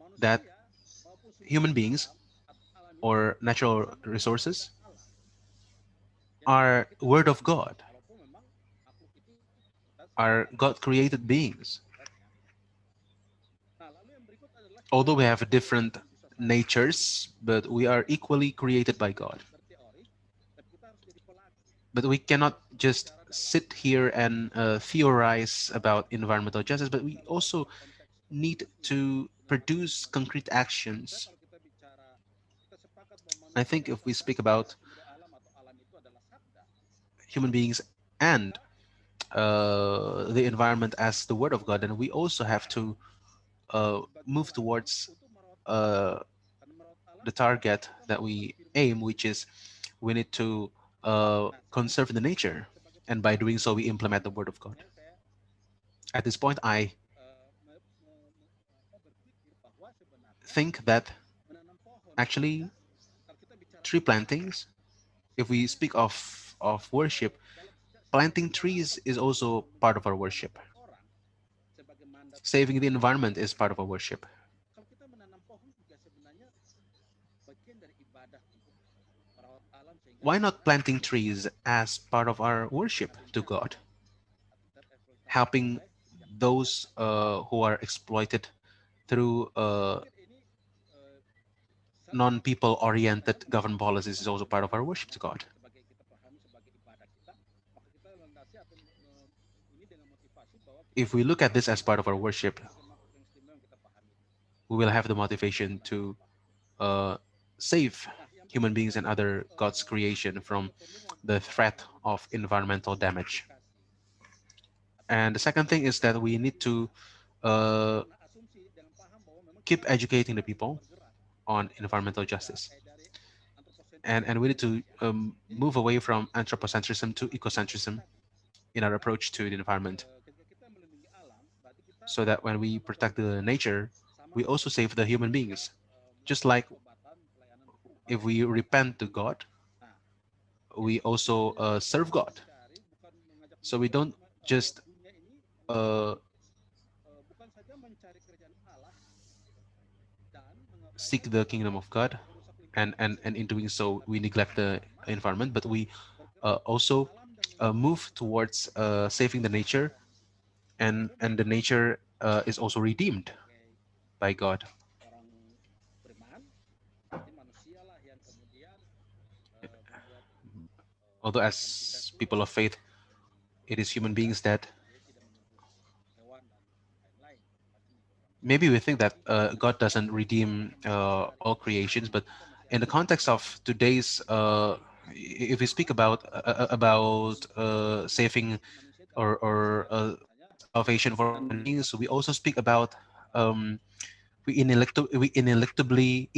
manusia that maupun sumber human daya beings alam ini or natural resources Allah. are word of God, Walaupun memang makhluk itu kita are God-created beings. Nah, lalu yang berikut adalah Although we have different natures, but we are equally created by God. berteori, tapi kita harus jadi pelaku. But we cannot just sit here and theorize about environmental justice, but we also need to produce concrete actions. Kalau kita bicara, kita sepakat bahwa I think if we speak about sumber daya alam atau alam itu adalah sabda. human beings and the environment as the word of God, then we also have to move towards Untuk merawat karena merawat alam the target that we aim, which is we need to conserve the nature, and by doing so, we implement the word of God. saya At this point, I berpikir bahwa sebenarnya think that menanam pohon actually kalau kita bicara tree plantings, if we speak of worship, planting trees is also part of our worship. orang sebagai mandat, Saving the environment is part of our worship. kalau kita menanam pohon juga sebenarnya bagian dari ibadah untuk merawat alam sehingga Why not planting trees as part of our worship to God? Helping those who are exploited through ini non-people oriented government policies is also part of our worship to God. sebagai kita pahami sebagai ibadah kita, maka kita landasi atau ini dengan motivasi bahwa If we look at this as part of our worship, makhluk yang istimewa yang kita pahami. we will have the motivation to save human beings and other God's creation from the threat of environmental damage. And the second thing is that we need to Karena asumsi jangan paham bahwa memang keep educating the people on environmental justice. dari antroposentris and we need to move away from anthropocentrism to ecocentrism in our approach to the environment, so that when we protect the nature, we also save the human beings. Just like if we repent to God, we also serve God. So we don't just seek the kingdom of God, and in doing so we neglect the environment, but we also move towards saving the nature, and the nature is also redeemed by God. Although as people of faith, it is human beings that maybe we think that God doesn't redeem all creations, but in the context of today's, if we speak about saving or salvation for human beings, we also speak about we ineluctably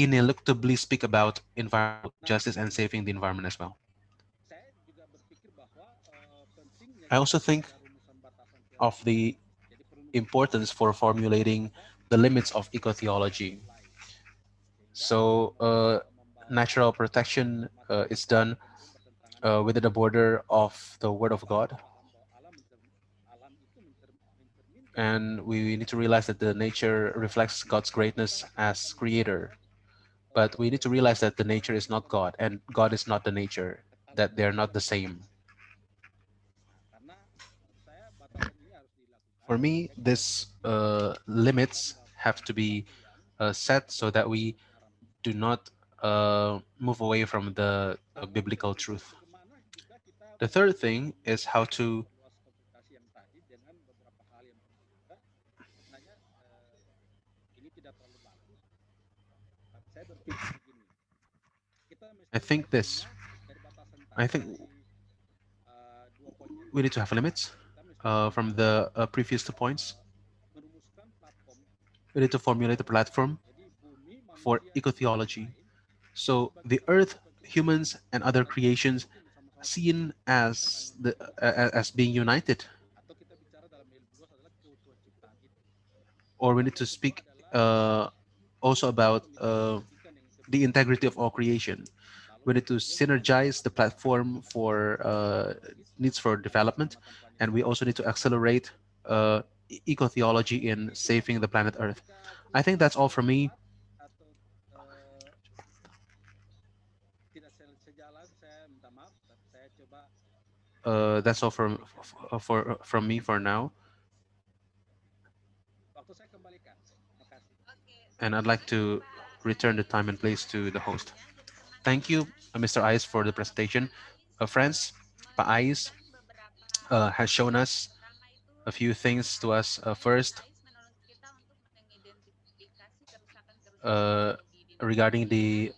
speak about environmental justice and saving the environment as well. I also think of the importance for formulating the limits of eco-theology. So natural protection is done within the border of the Word of God. And we need to realize that the nature reflects God's greatness as creator. But we need to realize that the nature is not God, and God is not the nature, that they're not the same. For me, these limits have to be set so that we do not move away from the biblical truth. The third thing is how to I think we need to have limits from the previous 2 points. We need to formulate a platform for eco-theology. So the earth, humans, and other creations seen as as being united. Or we need to speak also about the integrity of all creation. We need to synergize the platform for needs for development, and we also need to accelerate eco-theology in saving the planet Earth. I think that's all from me. That's all from me for now, and I'd like to return the time and place to the host. Thank you, Mr. Ais, for the presentation. Friends, Pa Ais has shown us a few things to us. First, regarding the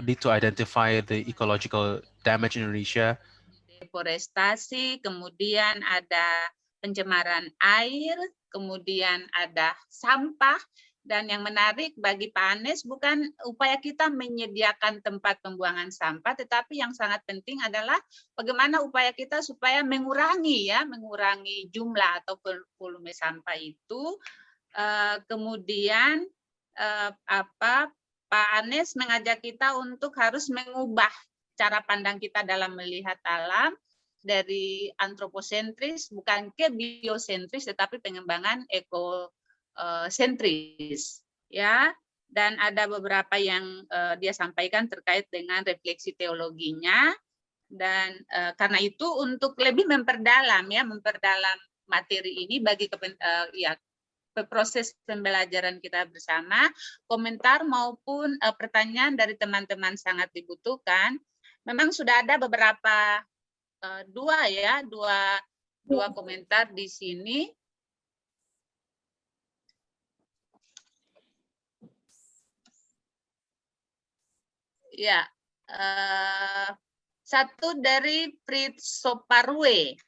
need to identify the ecological damage in Indonesia. Deforestasi, kemudian ada pencemaran air, kemudian ada sampah. Dan yang menarik bagi Pak Anies bukan upaya kita menyediakan tempat pembuangan sampah, tetapi yang sangat penting adalah bagaimana upaya kita supaya mengurangi jumlah atau volume sampah itu. Kemudian Pak Anies mengajak kita untuk harus mengubah cara pandang kita dalam melihat alam dari antroposentris bukan ke biosentris, tetapi pengembangan ekosentris, ya. Dan ada beberapa yang dia sampaikan terkait dengan refleksi teologinya, dan karena itu untuk lebih memperdalam materi ini bagi proses pembelajaran kita bersama, komentar maupun pertanyaan dari teman-teman sangat dibutuhkan. Memang sudah ada beberapa dua komentar di sini. Ya, satu dari Pritsoparwe.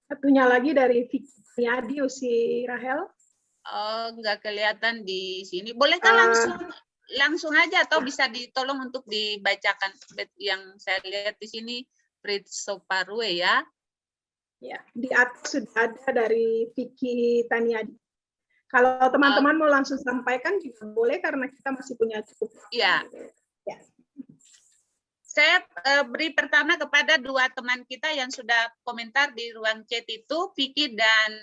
Satunya lagi dari Vicky si Rahel. Oh, nggak kelihatan di sini. Bolehkah langsung langsung aja atau bisa ditolong untuk dibacakan yang saya lihat di sini Fritz Soparwe ya. Ya, di atas sudah ada dari Vicky Taniadi. Kalau teman-teman mau langsung sampaikan juga boleh karena kita masih punya cukup. Iya. Ya. Saya beri pertama kepada dua teman kita yang sudah komentar di ruang chat itu, Vicky dan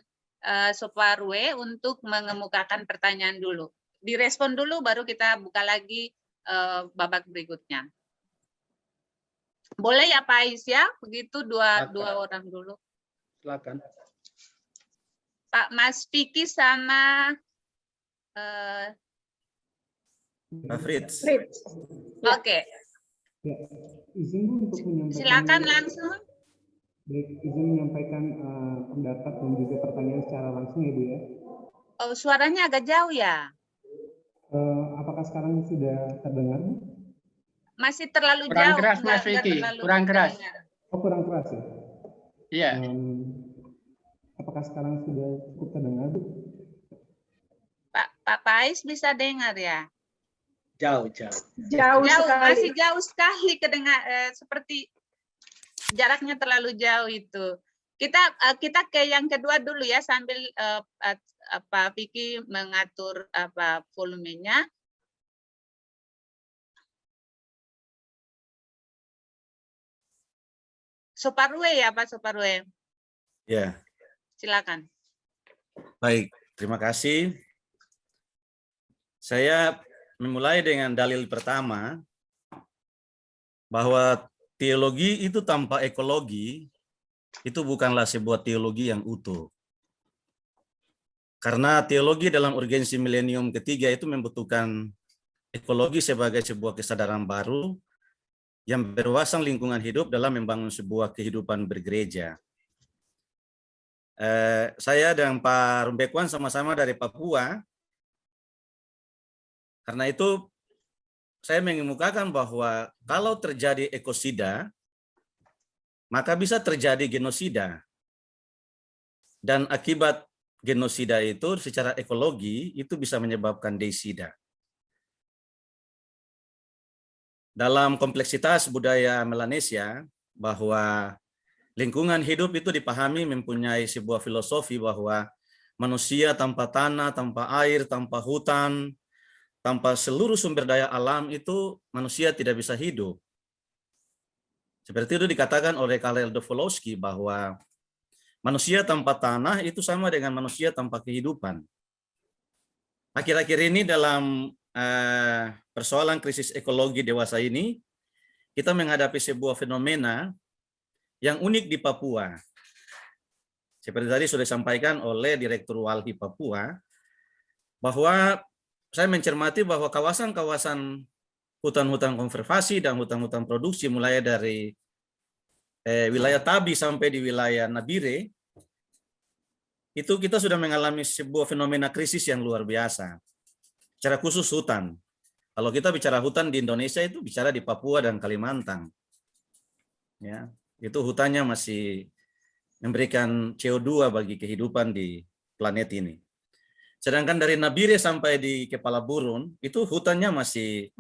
Soparwe, untuk mengemukakan pertanyaan dulu. Direspon dulu, baru kita buka lagi babak berikutnya. Boleh ya Pak Ais ya? Begitu dua orang dulu. Silakan. Pak Mas Vicky sama Pak Fritz. Fritz. Oke. Ya, izin Bu untuk menyampaikan. Silakan langsung. Baik, izin menyampaikan pendapat dan juga pertanyaan secara langsung ya Bu ya. Oh, suaranya agak jauh ya? Apakah sekarang sudah terdengar? Masih terlalu Kurang jauh. keras, Mas enggak Vicky. terlalu Kurang keras. terdengar. Oh, kurang keras ya? Iya. Apakah sekarang sudah cukup terdengar Bu? Pak Pais bisa dengar ya? Jauh. Jauh sekali. Masih jauh sekali kedengar, seperti jaraknya terlalu jauh itu. Kita ke yang kedua dulu ya, sambil Pak Vicky mengatur volumenya. Soparwe ya Pak Soparwe. Ya, Silakan. baik. Terima kasih. Saya memulai dengan dalil pertama bahwa teologi itu tanpa ekologi itu bukanlah sebuah teologi yang utuh. Karena teologi dalam urgensi milenium ketiga itu membutuhkan ekologi sebagai sebuah kesadaran baru yang berwawasan lingkungan hidup dalam membangun sebuah kehidupan bergereja. Saya dan Pak Rumbekwan sama-sama dari Papua. Karena itu saya mengemukakan bahwa kalau terjadi ekosida, maka bisa terjadi genosida. Dan akibat genosida itu secara ekologi itu bisa menyebabkan deisida. Dalam kompleksitas budaya Melanesia, bahwa lingkungan hidup itu dipahami mempunyai sebuah filosofi bahwa manusia tanpa tanah, tanpa air, tanpa hutan, tanpa seluruh sumber daya alam itu manusia tidak bisa hidup. Seperti itu dikatakan oleh Karel Dostoyevsky bahwa manusia tanpa tanah itu sama dengan manusia tanpa kehidupan. Akhir-akhir ini dalam persoalan krisis ekologi dewasa ini, kita menghadapi sebuah fenomena yang unik di Papua. Seperti tadi sudah disampaikan oleh Direktur Walhi Papua, bahwa saya mencermati bahwa kawasan-kawasan hutan-hutan konservasi dan hutan-hutan produksi mulai dari wilayah Tabi sampai di wilayah Nabire, itu kita sudah mengalami sebuah fenomena krisis yang luar biasa. Secara khusus hutan. Kalau kita bicara hutan di Indonesia itu bicara di Papua dan Kalimantan. Ya, itu hutannya masih memberikan CO2 bagi kehidupan di planet ini. Sedangkan dari Nabire sampai di Kepala Burun itu hutannya masih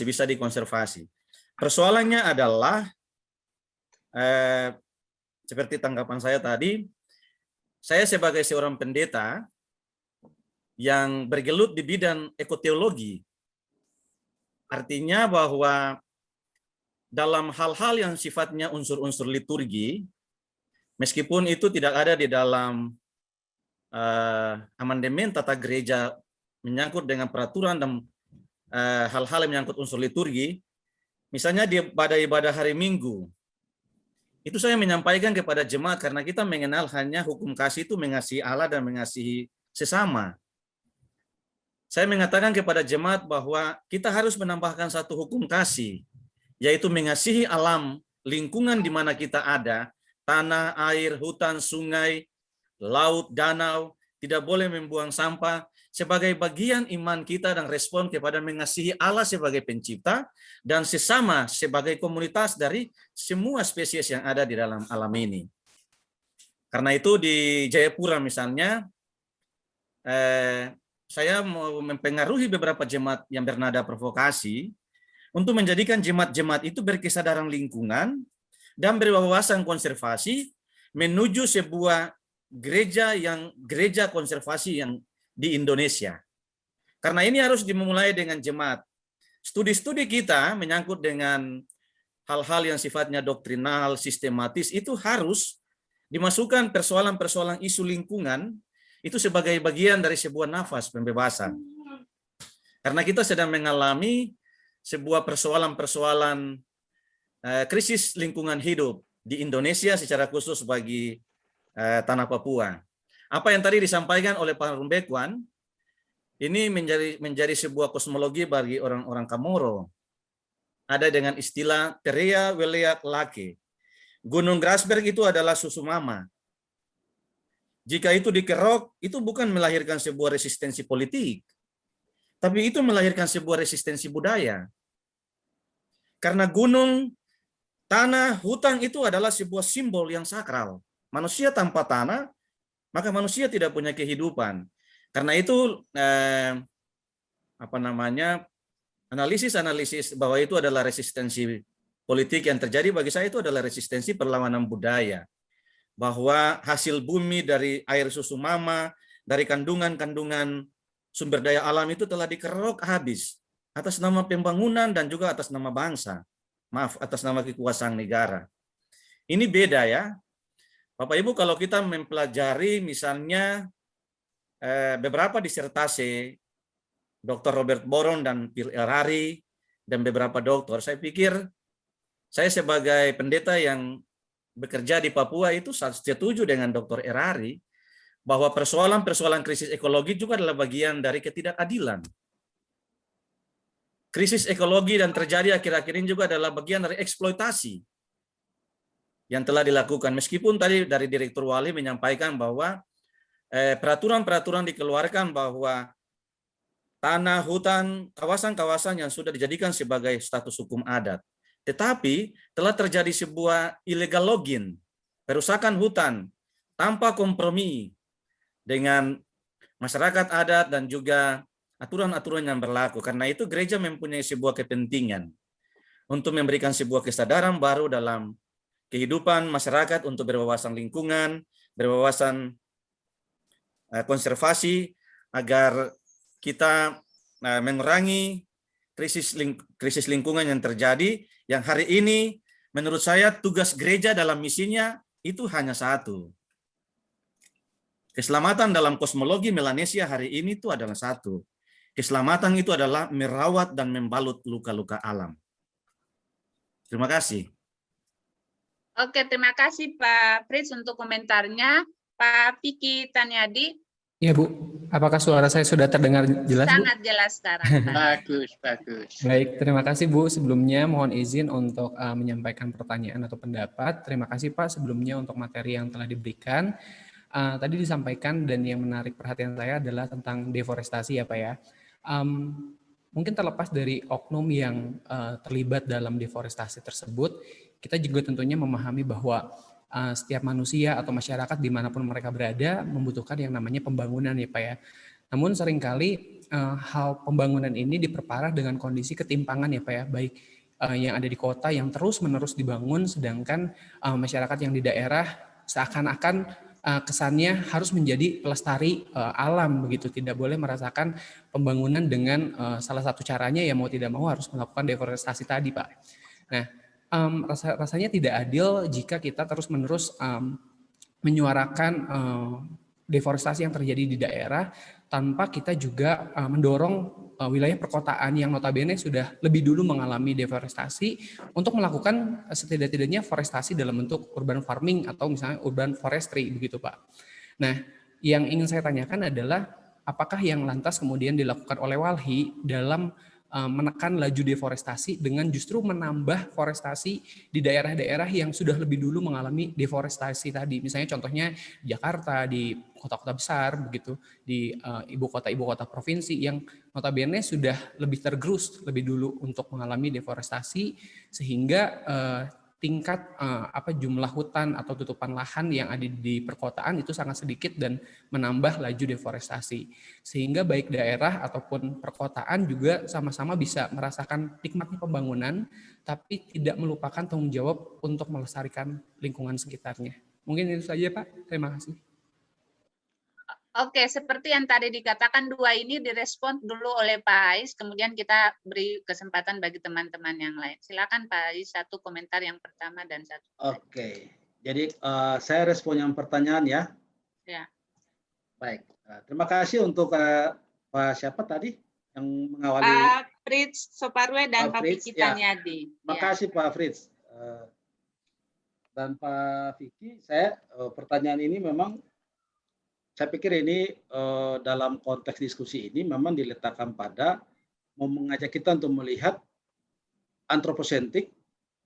bisa dikonservasi. Persoalannya adalah seperti tanggapan saya tadi, saya sebagai seorang pendeta yang bergelut di bidang ekoteologi, artinya bahwa dalam hal-hal yang sifatnya unsur-unsur liturgi, meskipun itu tidak ada di dalam amandemen tata gereja menyangkut dengan peraturan dan hal-hal yang menyangkut unsur liturgi, misalnya pada ibadah hari Minggu, itu saya menyampaikan kepada jemaat karena kita mengenal hanya hukum kasih itu mengasihi Allah dan mengasihi sesama. Saya mengatakan kepada jemaat bahwa kita harus menambahkan satu hukum kasih, yaitu mengasihi alam, lingkungan di mana kita ada, tanah, air, hutan, sungai, laut, danau, tidak boleh membuang sampah sebagai bagian iman kita dan respon kepada mengasihi Allah sebagai pencipta dan sesama sebagai komunitas dari semua spesies yang ada di dalam alam ini. Karena itu di Jayapura misalnya, saya mau mempengaruhi beberapa jemaat yang bernada provokasi untuk menjadikan jemaat-jemaat itu berkesadaran lingkungan dan berwawasan konservasi menuju sebuah gereja konservasi yang di Indonesia. Karena ini harus dimulai dengan jemaat. Studi-studi kita menyangkut dengan hal-hal yang sifatnya doktrinal, sistematis, itu harus dimasukkan persoalan-persoalan isu lingkungan itu sebagai bagian dari sebuah nafas pembebasan. Karena kita sedang mengalami sebuah persoalan-persoalan krisis lingkungan hidup di Indonesia secara khusus bagi tanah Papua. Apa yang tadi disampaikan oleh Pak Rumbekwan, ini menjadi sebuah kosmologi bagi orang-orang Kamoro. Ada dengan istilah Terea Welea Lake. Gunung Grasberg itu adalah susu mama. Jika itu dikerok, itu bukan melahirkan sebuah resistensi politik, tapi itu melahirkan sebuah resistensi budaya. Karena gunung, tanah, hutan itu adalah sebuah simbol yang sakral. Manusia tanpa tanah, maka manusia tidak punya kehidupan. Karena itu analisis bahwa itu adalah resistensi politik yang terjadi bagi saya itu adalah resistensi perlawanan budaya. Bahwa hasil bumi dari air susu mama, dari kandungan-kandungan sumber daya alam itu telah dikerok habis atas nama pembangunan dan juga atas nama bangsa. Maaf, atas nama kekuasaan negara. Ini beda ya. Bapak Ibu, kalau kita mempelajari misalnya beberapa disertasi Dr. Robert Boron dan Phil Errari dan beberapa dokter, saya pikir saya sebagai pendeta yang bekerja di Papua itu setuju dengan Dr. Errari bahwa persoalan-persoalan krisis ekologi juga adalah bagian dari ketidakadilan. Krisis ekologi dan terjadi akhir-akhir ini juga adalah bagian dari eksploitasi yang telah dilakukan. Meskipun tadi dari Direktur Wali menyampaikan bahwa peraturan-peraturan dikeluarkan bahwa tanah, hutan, kawasan-kawasan yang sudah dijadikan sebagai status hukum adat. Tetapi telah terjadi sebuah illegal logging, perusakan hutan tanpa kompromi dengan masyarakat adat dan juga aturan-aturan yang berlaku. Karena itu gereja mempunyai sebuah kepentingan untuk memberikan sebuah kesadaran baru dalam kehidupan masyarakat untuk berwawasan lingkungan, berwawasan konservasi agar kita mengurangi krisis lingkungan yang terjadi, yang hari ini menurut saya tugas gereja dalam misinya itu hanya satu. Keselamatan dalam kosmologi Melanesia hari ini itu adalah satu. Keselamatan itu adalah merawat dan membalut luka-luka alam. Terima kasih. Oke, terima kasih Pak Fritz untuk komentarnya. Pak Piki Taniadi. Iya Bu, apakah suara saya sudah terdengar jelas Bu? Sangat jelas sekarang. Bagus. Baik, terima kasih Bu. Sebelumnya mohon izin untuk menyampaikan pertanyaan atau pendapat. Terima kasih Pak sebelumnya untuk materi yang telah diberikan. Tadi disampaikan dan yang menarik perhatian saya adalah tentang deforestasi ya Pak ya. Mungkin terlepas dari oknum yang terlibat dalam deforestasi tersebut, kita juga tentunya memahami bahwa setiap manusia atau masyarakat dimanapun mereka berada membutuhkan yang namanya pembangunan ya Pak ya. Namun seringkali hal pembangunan ini diperparah dengan kondisi ketimpangan ya Pak ya, baik yang ada di kota yang terus-menerus dibangun, sedangkan masyarakat yang di daerah seakan-akan kesannya harus menjadi pelestari alam begitu, tidak boleh merasakan pembangunan dengan salah satu caranya ya mau tidak mau harus melakukan deforestasi tadi Pak. Nah, rasanya tidak adil jika kita terus-menerus menyuarakan deforestasi yang terjadi di daerah tanpa kita juga mendorong wilayah perkotaan yang notabene sudah lebih dulu mengalami deforestasi untuk melakukan setidak-tidaknya forestasi dalam bentuk urban farming atau misalnya urban forestry begitu Pak. Nah, yang ingin saya tanyakan adalah apakah yang lantas kemudian dilakukan oleh Walhi dalam menekan laju deforestasi dengan justru menambah forestasi di daerah-daerah yang sudah lebih dulu mengalami deforestasi tadi. Misalnya contohnya Jakarta, di kota-kota besar begitu, di ibu kota provinsi yang notabene sudah lebih tergerus lebih dulu untuk mengalami deforestasi, sehingga tingkat jumlah hutan atau tutupan lahan yang ada di perkotaan itu sangat sedikit dan menambah laju deforestasi. Sehingga baik daerah ataupun perkotaan juga sama-sama bisa merasakan nikmatnya pembangunan, tapi tidak melupakan tanggung jawab untuk melestarikan lingkungan sekitarnya. Mungkin itu saja, Pak. Terima kasih. Oke, seperti yang tadi dikatakan, dua ini direspon dulu oleh Pak Ais, kemudian kita beri kesempatan bagi teman-teman yang lain. Silakan Pak Ais, satu komentar yang pertama dan satu. Oke, jadi saya respon yang pertanyaan ya. Ya. Baik, terima kasih untuk Pak siapa tadi yang mengawali. Pak Fritz Soparwe dan Pak Fritz, Vicky ya. Taniadi. Terima kasih Pak Fritz. Dan Pak Vicky, saya pertanyaan ini memang saya pikir ini dalam konteks diskusi ini memang diletakkan pada mau mengajak kita untuk melihat antroposentrik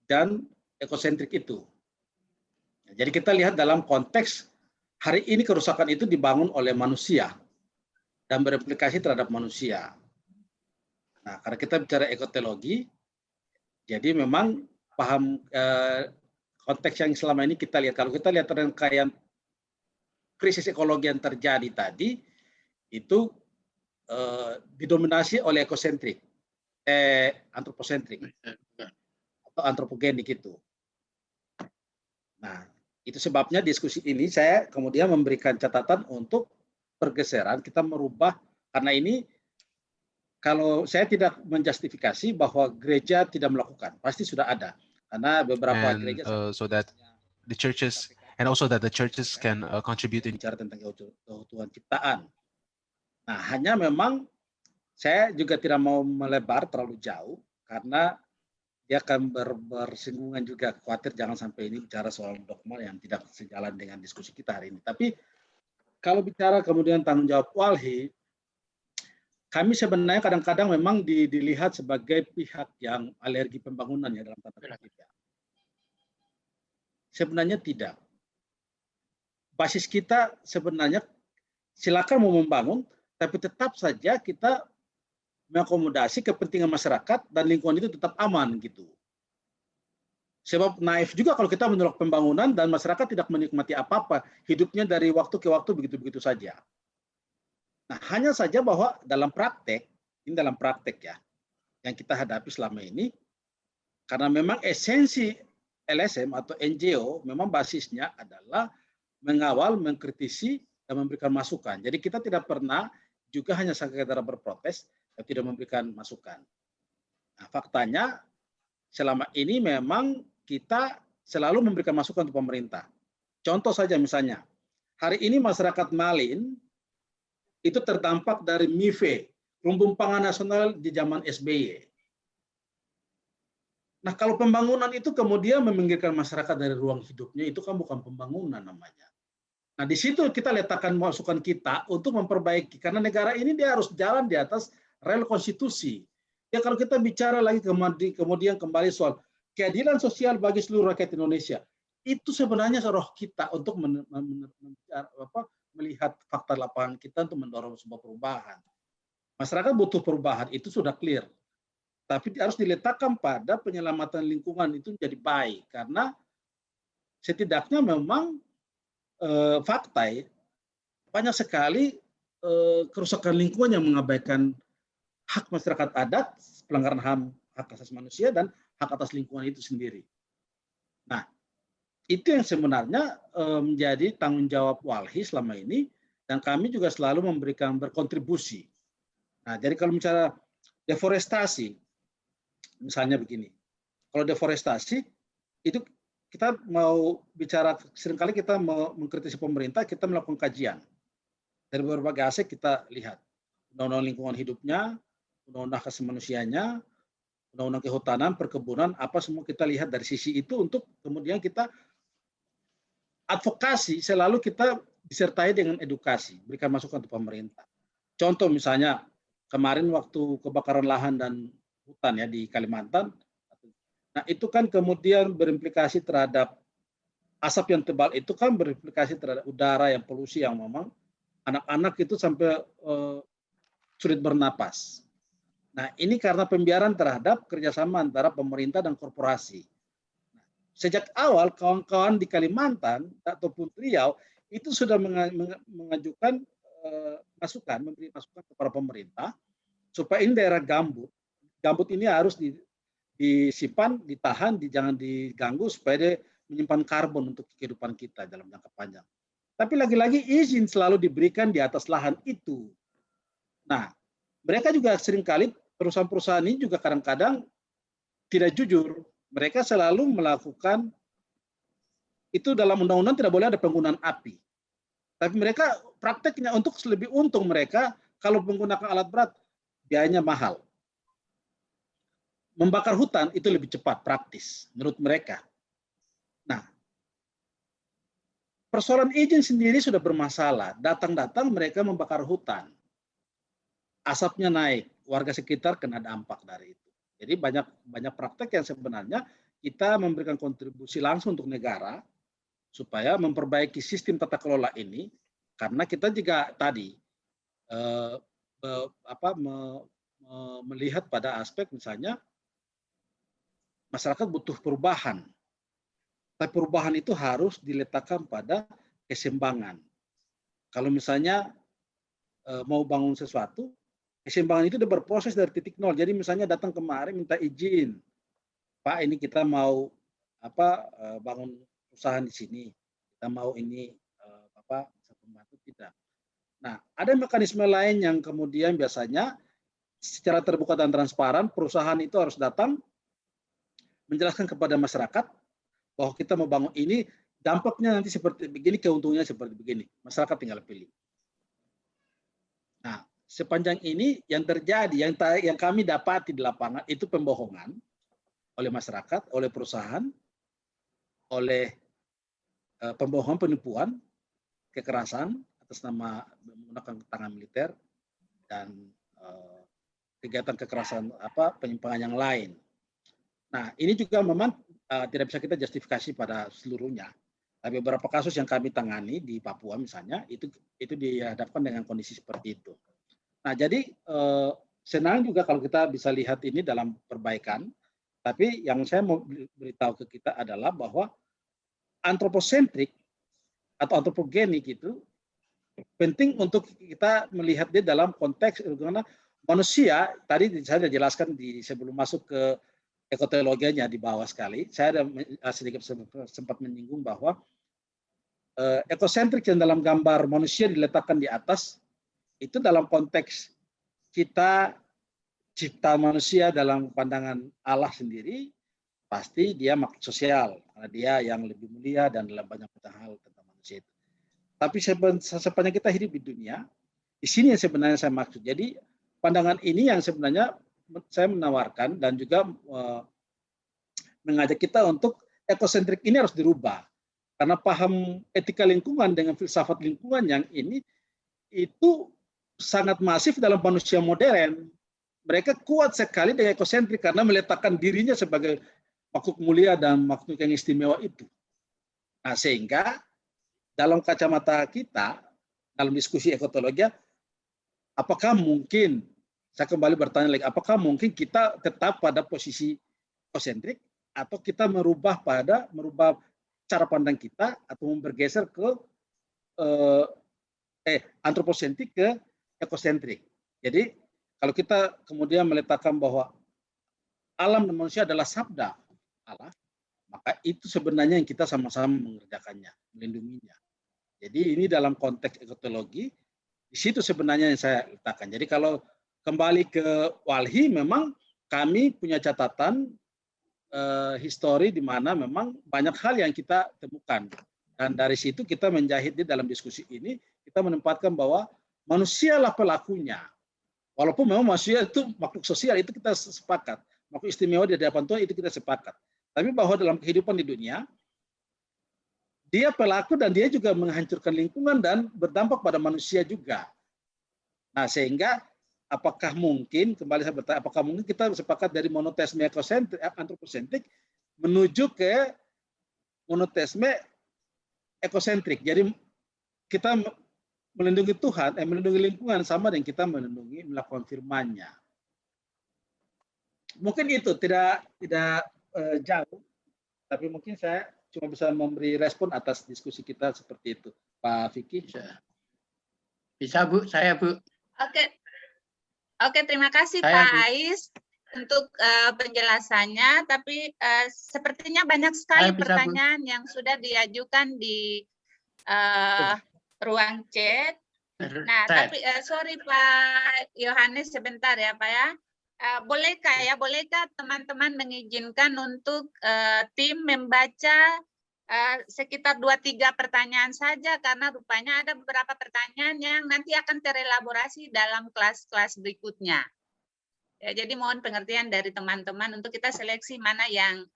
dan ekosentrik itu. Jadi kita lihat dalam konteks hari ini kerusakan itu dibangun oleh manusia dan berimplikasi terhadap manusia. Nah, karena kita bicara ekotologi, jadi memang paham konteks yang selama ini kita lihat. Kalau kita lihat rangkaian krisis ekologi yang terjadi tadi itu didominasi oleh ekosentrik, antroposentrik atau antropogenik itu. Nah, itu sebabnya diskusi ini saya kemudian memberikan catatan untuk pergeseran kita merubah, karena ini kalau saya tidak menjustifikasi bahwa gereja tidak melakukan, pasti sudah ada, karena beberapa gereja so that the churches and also that the churches can contribute in bicara tentang keutuhan ciptaan. Nah, hanya memang saya juga tidak mau melebar terlalu jauh karena dia akan bersinggungan juga, khawatir jangan sampai ini bicara soal dogma yang tidak sejalan dengan diskusi kita hari ini. Tapi kalau bicara kemudian tanggung jawab Walhi, kami sebenarnya kadang-kadang memang dilihat sebagai pihak yang alergi pembangunan ya dalam tanda kutip ya. Sebenarnya tidak. Basis kita sebenarnya silakan mau membangun, tapi tetap saja kita mengakomodasi kepentingan masyarakat dan lingkungan itu tetap aman gitu. Sebab naif juga kalau kita menolak pembangunan dan masyarakat tidak menikmati apa-apa, hidupnya dari waktu ke waktu begitu-begitu saja. Nah, hanya saja bahwa dalam praktek, ini dalam praktek ya, yang kita hadapi selama ini, karena memang esensi LSM atau NGO memang basisnya adalah mengawal, mengkritisi, dan memberikan masukan. Jadi kita tidak pernah juga hanya sekedar berprotes, tapi tidak memberikan masukan. Nah, faktanya selama ini memang kita selalu memberikan masukan untuk pemerintah. Contoh saja misalnya, hari ini masyarakat Malin itu terdampak dari MIVE, Lumbung Pangan Nasional di zaman SBY. Nah, kalau pembangunan itu kemudian meminggirkan masyarakat dari ruang hidupnya, itu kan bukan pembangunan namanya. Nah, di situ kita letakkan masukan kita untuk memperbaiki, karena negara ini dia harus jalan di atas rel konstitusi. Ya, kalau kita bicara lagi kemudian kembali soal keadilan sosial bagi seluruh rakyat Indonesia, itu sebenarnya roh kita untuk melihat fakta lapangan kita untuk mendorong sebuah perubahan. Masyarakat butuh perubahan, itu sudah clear. Tapi harus diletakkan pada penyelamatan lingkungan itu menjadi baik, karena setidaknya memang fakta banyak sekali kerusakan lingkungan yang mengabaikan hak masyarakat adat, pelanggaran HAM, hak asasi manusia, dan hak atas lingkungan itu sendiri. Nah, itu yang sebenarnya menjadi tanggung jawab Walhi selama ini, dan kami juga selalu berkontribusi. Nah, jadi kalau bicara deforestasi, misalnya begini, kalau deforestasi itu kita mau bicara, seringkali kita mau mengkritisi pemerintah, kita melakukan kajian. Dari berbagai aspek kita lihat. Undang-undang lingkungan hidupnya, undang-undang hak asasi manusianya, undang-undang kehutanan, perkebunan, apa semua kita lihat dari sisi itu untuk kemudian kita advokasi, selalu kita disertai dengan edukasi, berikan masukan untuk pemerintah. Contoh misalnya, kemarin waktu kebakaran lahan dan hutan ya di Kalimantan, nah itu kan kemudian berimplikasi terhadap asap yang tebal, itu kan berimplikasi terhadap udara yang polusi yang memang anak-anak itu sampai sulit bernapas. Nah, ini karena pembiaran terhadap kerjasama antara pemerintah dan korporasi. Nah, sejak awal kawan-kawan di Kalimantan ataupun Riau itu sudah mengajukan masukan, memberi masukan kepada pemerintah supaya ini daerah gambut. Gambut ini harus disimpan, ditahan, jangan diganggu supaya dia menyimpan karbon untuk kehidupan kita dalam jangka panjang. Tapi lagi-lagi izin selalu diberikan di atas lahan itu. Nah, mereka juga seringkali perusahaan-perusahaan ini juga kadang-kadang tidak jujur. Mereka selalu melakukan itu dalam undang-undang tidak boleh ada penggunaan api. Tapi mereka prakteknya untuk lebih untung mereka kalau menggunakan alat berat biayanya mahal. Membakar hutan itu lebih cepat, praktis menurut mereka. Nah, persoalan izin sendiri sudah bermasalah. Datang-datang mereka membakar hutan. Asapnya naik, warga sekitar kena dampak dari itu. Jadi banyak praktek yang sebenarnya kita memberikan kontribusi langsung untuk negara supaya memperbaiki sistem tata kelola ini, karena kita juga tadi melihat pada aspek misalnya masyarakat butuh perubahan. Tapi perubahan itu harus diletakkan pada keseimbangan. Kalau misalnya mau bangun sesuatu, keseimbangan itu udah berproses dari titik nol. Jadi misalnya datang kemarin minta izin, Pak, ini kita mau bangun usaha di sini, kita mau ini Bapak bisa membantu tidak. Nah, ada mekanisme lain yang kemudian biasanya secara terbuka dan transparan perusahaan itu harus datang menjelaskan kepada masyarakat bahwa kita mau bangun ini, dampaknya nanti seperti begini, keuntungannya seperti begini. Masyarakat tinggal pilih. Nah, sepanjang ini yang terjadi, yang kami dapati di lapangan itu pembohongan oleh masyarakat, oleh perusahaan, oleh pembohongan, penipuan, kekerasan atas nama menggunakan tangan militer dan kegiatan kekerasan penyimpangan yang lain. Nah, ini juga memang tidak bisa kita justifikasi pada seluruhnya. Tapi beberapa kasus yang kami tangani di Papua misalnya itu dihadapkan dengan kondisi seperti itu. Nah, jadi senang juga kalau kita bisa lihat ini dalam perbaikan. Tapi yang saya mau beritahu ke kita adalah bahwa antroposentrik atau antropogenik itu penting untuk kita melihat dia dalam konteks bagaimana manusia. Tadi saya sudah jelaskan sebelum masuk ke ekotologianya di bawah sekali. Saya ada sedikit sempat menyinggung bahwa ekosentrik yang dalam gambar manusia diletakkan di atas itu dalam konteks kita cipta manusia dalam pandangan Allah sendiri pasti dia makhluk sosial karena dia yang lebih mulia dan dalam banyak hal tentang manusia itu. Tapi sepanjang kita hidup di dunia, di sini yang sebenarnya saya maksud. Jadi pandangan ini yang sebenarnya saya menawarkan dan juga mengajak kita untuk ekosentrik ini harus dirubah. Karena paham etika lingkungan dengan filsafat lingkungan yang ini itu sangat masif dalam manusia modern. Mereka kuat sekali dengan ekosentrik karena meletakkan dirinya sebagai makhluk mulia dan makhluk yang istimewa itu. Nah, sehingga dalam kacamata kita, dalam diskusi ekotologi, apakah mungkin, saya kembali bertanya lagi, apakah mungkin kita tetap pada posisi ekosentrik atau kita merubah cara pandang kita atau bergeser ke antroposentrik ke ekosentrik. Jadi kalau kita kemudian meletakkan bahwa alam dan manusia adalah sabda Allah, maka itu sebenarnya yang kita sama-sama mengerjakannya, melindunginya. Jadi ini dalam konteks ekotologi, di situ sebenarnya yang saya letakkan. Jadi kalau kembali ke Walhi, memang kami punya catatan histori di mana memang banyak hal yang kita temukan. Dan dari situ kita menjahit di dalam diskusi ini, kita menempatkan bahwa manusialah pelakunya. Walaupun memang manusia itu makhluk sosial, itu kita sepakat. Makhluk istimewa di hadapan Tuhan itu kita sepakat. Tapi bahwa dalam kehidupan di dunia, dia pelaku dan dia juga menghancurkan lingkungan dan berdampak pada manusia juga. Nah, sehingga apakah mungkin, kembali saya bertanya, apakah mungkin kita sepakat dari monoteisme ekosentrik, antroposentrik menuju ke monoteisme ekosentrik. Jadi kita melindungi Tuhan, melindungi lingkungan sama dengan kita melakukan firman-Nya. Mungkin itu tidak jauh. Tapi mungkin saya cuma bisa memberi respon atas diskusi kita seperti itu. Pak Vicky. Bisa Bu, saya Bu. Oke, terima kasih Saya, Pak Bu. Ais untuk penjelasannya. Tapi sepertinya banyak sekali Saya bisa, Bu. pertanyaan yang sudah diajukan di ruang chat. Nah, tapi sorry Pak Yohanes, sebentar ya Pak ya. Bolehkah teman-teman mengizinkan untuk tim membaca sekitar 2-3 pertanyaan saja, karena rupanya ada beberapa pertanyaan yang nanti akan terelaborasi dalam kelas-kelas berikutnya. Ya, jadi mohon pengertian dari teman-teman untuk kita seleksi mana yang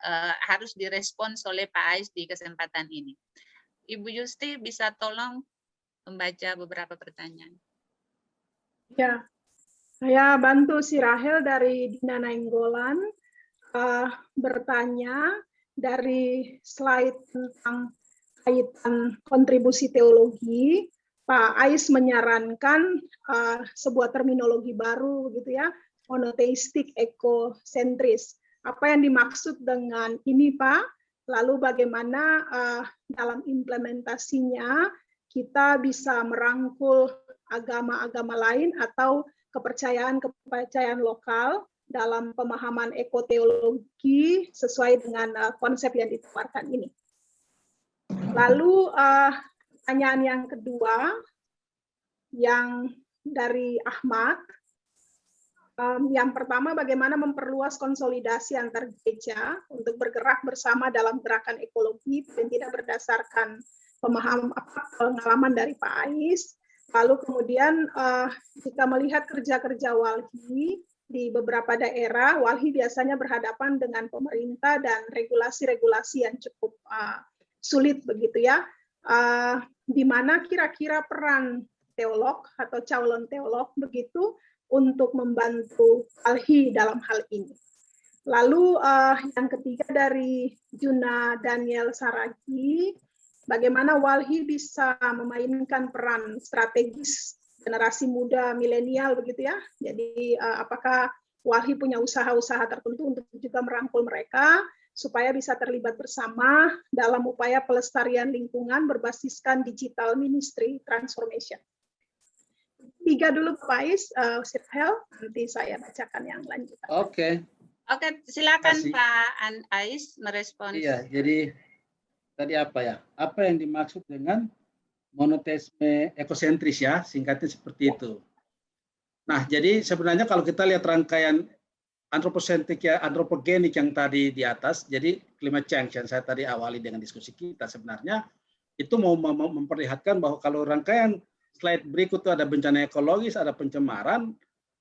harus direspons oleh Pak Ais di kesempatan ini. Ibu Yusti bisa tolong membaca beberapa pertanyaan. Ya, saya bantu si Rahel dari Dina Nainggolan bertanya dari slide tentang kaitan kontribusi teologi. Pak Ais menyarankan sebuah terminologi baru, gitu ya, monoteistik ekosentris. Apa yang dimaksud dengan ini, Pak? Lalu bagaimana dalam implementasinya kita bisa merangkul agama-agama lain atau kepercayaan-kepercayaan lokal dalam pemahaman ekoteologi sesuai dengan konsep yang ditawarkan ini. Lalu pertanyaan yang kedua, yang dari Ahmad. Yang pertama, bagaimana memperluas konsolidasi antar gereja untuk bergerak bersama dalam gerakan ekologi dan tidak berdasarkan pengalaman dari Pak Ais. Lalu kemudian jika melihat kerja-kerja walhi di beberapa daerah, walhi biasanya berhadapan dengan pemerintah dan regulasi-regulasi yang cukup sulit begitu ya. Di mana kira-kira peran teolog atau calon teolog begitu untuk membantu walhi dalam hal ini. Lalu yang ketiga dari Juna Daniel Saragi, bagaimana walhi bisa memainkan peran strategis generasi muda milenial begitu ya. Jadi apakah walhi punya usaha-usaha tertentu untuk juga merangkul mereka supaya bisa terlibat bersama dalam upaya pelestarian lingkungan berbasiskan digital ministry transformation. 3 dulu Pak Ais, Sirhel, nanti saya bacakan yang lanjutan. Oke, Silakan Kasih. Pak Ais merespons. iya. Jadi tadi apa ya? Apa yang dimaksud dengan monoteisme ekosentris ya? Singkatnya seperti itu. Nah, jadi sebenarnya kalau kita lihat rangkaian antroposentrik ya, antropogenik yang tadi di atas, jadi climate change yang saya tadi awali dengan diskusi kita, sebenarnya itu mau memperlihatkan bahwa kalau rangkaian slide berikut itu ada bencana ekologis, ada pencemaran,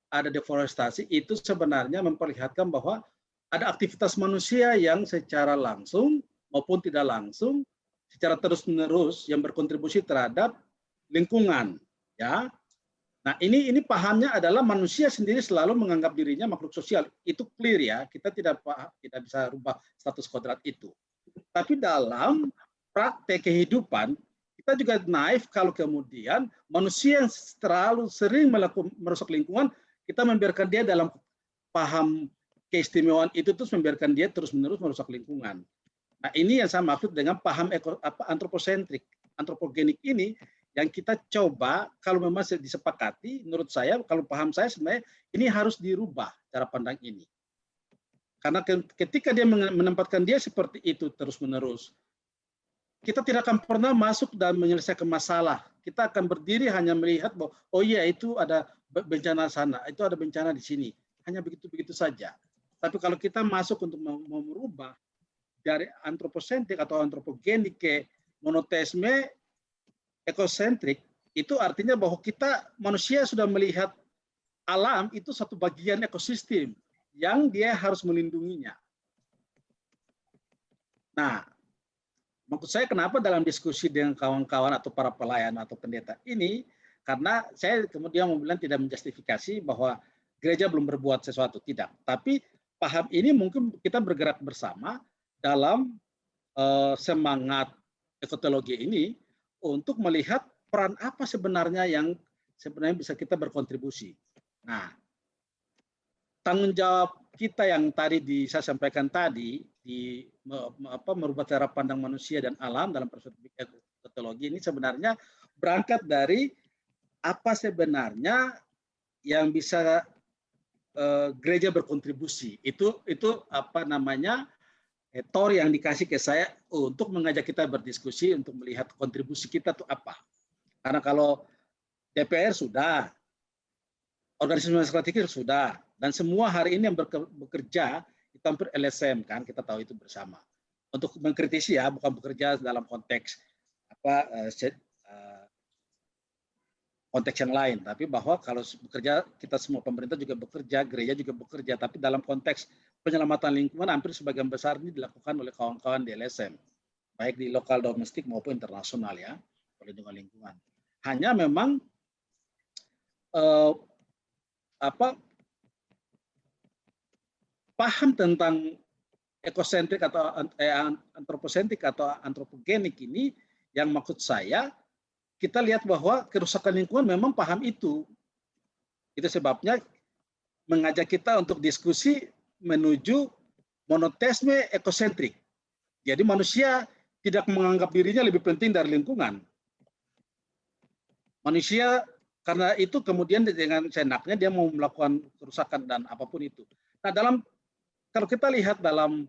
ada deforestasi, itu sebenarnya memperlihatkan bahwa ada aktivitas manusia yang secara langsung maupun tidak langsung, secara terus-menerus yang berkontribusi terhadap lingkungan. Ya, nah ini pahamnya adalah manusia sendiri selalu menganggap dirinya makhluk sosial. Itu clear ya, kita tidak bisa rubah status kodrat itu. Tapi dalam praktek kehidupan, kita juga naif kalau kemudian manusia yang terlalu sering merusak lingkungan, kita membiarkan dia dalam paham keistimewaan itu, terus membiarkan dia terus-menerus merusak lingkungan. Nah, ini yang saya maksud dengan paham antroposentrik, antropogenik ini yang kita coba kalau memang disepakati, menurut saya, kalau paham saya sebenarnya ini harus dirubah cara pandang ini. Karena ketika dia menempatkan dia seperti itu terus-menerus, kita tidak akan pernah masuk dan menyelesaikan masalah. Kita akan berdiri hanya melihat bahwa, oh iya itu ada bencana sana, itu ada bencana di sini. Hanya begitu-begitu saja. Tapi kalau kita masuk untuk mau merubah dari antroposentrik atau antropogenik ke monoteisme ekosentrik, itu artinya bahwa kita manusia sudah melihat alam itu satu bagian ekosistem yang dia harus melindunginya. Nah, maksud saya kenapa dalam diskusi dengan kawan-kawan atau para pelayan atau pendeta ini, karena saya kemudian bilang tidak menjustifikasi bahwa gereja belum berbuat sesuatu, tidak. Tapi paham ini mungkin kita bergerak bersama dalam semangat ekotologi ini untuk melihat peran apa sebenarnya yang sebenarnya bisa kita berkontribusi. Nah, tanggung jawab kita yang tadi saya sampaikan tadi di merubah cara pandang manusia dan alam dalam perspektif ekologi ini sebenarnya berangkat dari apa sebenarnya yang bisa gereja berkontribusi. Itu apa namanya tor yang dikasih ke saya untuk mengajak kita berdiskusi untuk melihat kontribusi kita itu apa. Karena kalau DPR sudah, organisasi strategis sudah, dan semua hari ini yang bekerja itu hampir LSM kan, kita tahu itu bersama. Untuk mengkritisi ya, bukan bekerja dalam konteks konteks yang lain, tapi bahwa kalau bekerja kita semua pemerintah juga bekerja, gereja juga bekerja, tapi dalam konteks penyelamatan lingkungan hampir sebagian besar ini dilakukan oleh kawan-kawan di LSM, baik di lokal domestik maupun internasional ya, perlindungan lingkungan. Hanya memang paham tentang ekosentrik atau antroposentrik atau antropogenik ini yang maksud saya kita lihat bahwa kerusakan lingkungan memang paham itu. Itu sebabnya mengajak kita untuk diskusi menuju monoteisme ekosentrik. Jadi manusia tidak menganggap dirinya lebih penting dari lingkungan. Manusia karena itu kemudian dengan seenaknya dia mau melakukan kerusakan dan apapun itu. Nah, kalau kita lihat dalam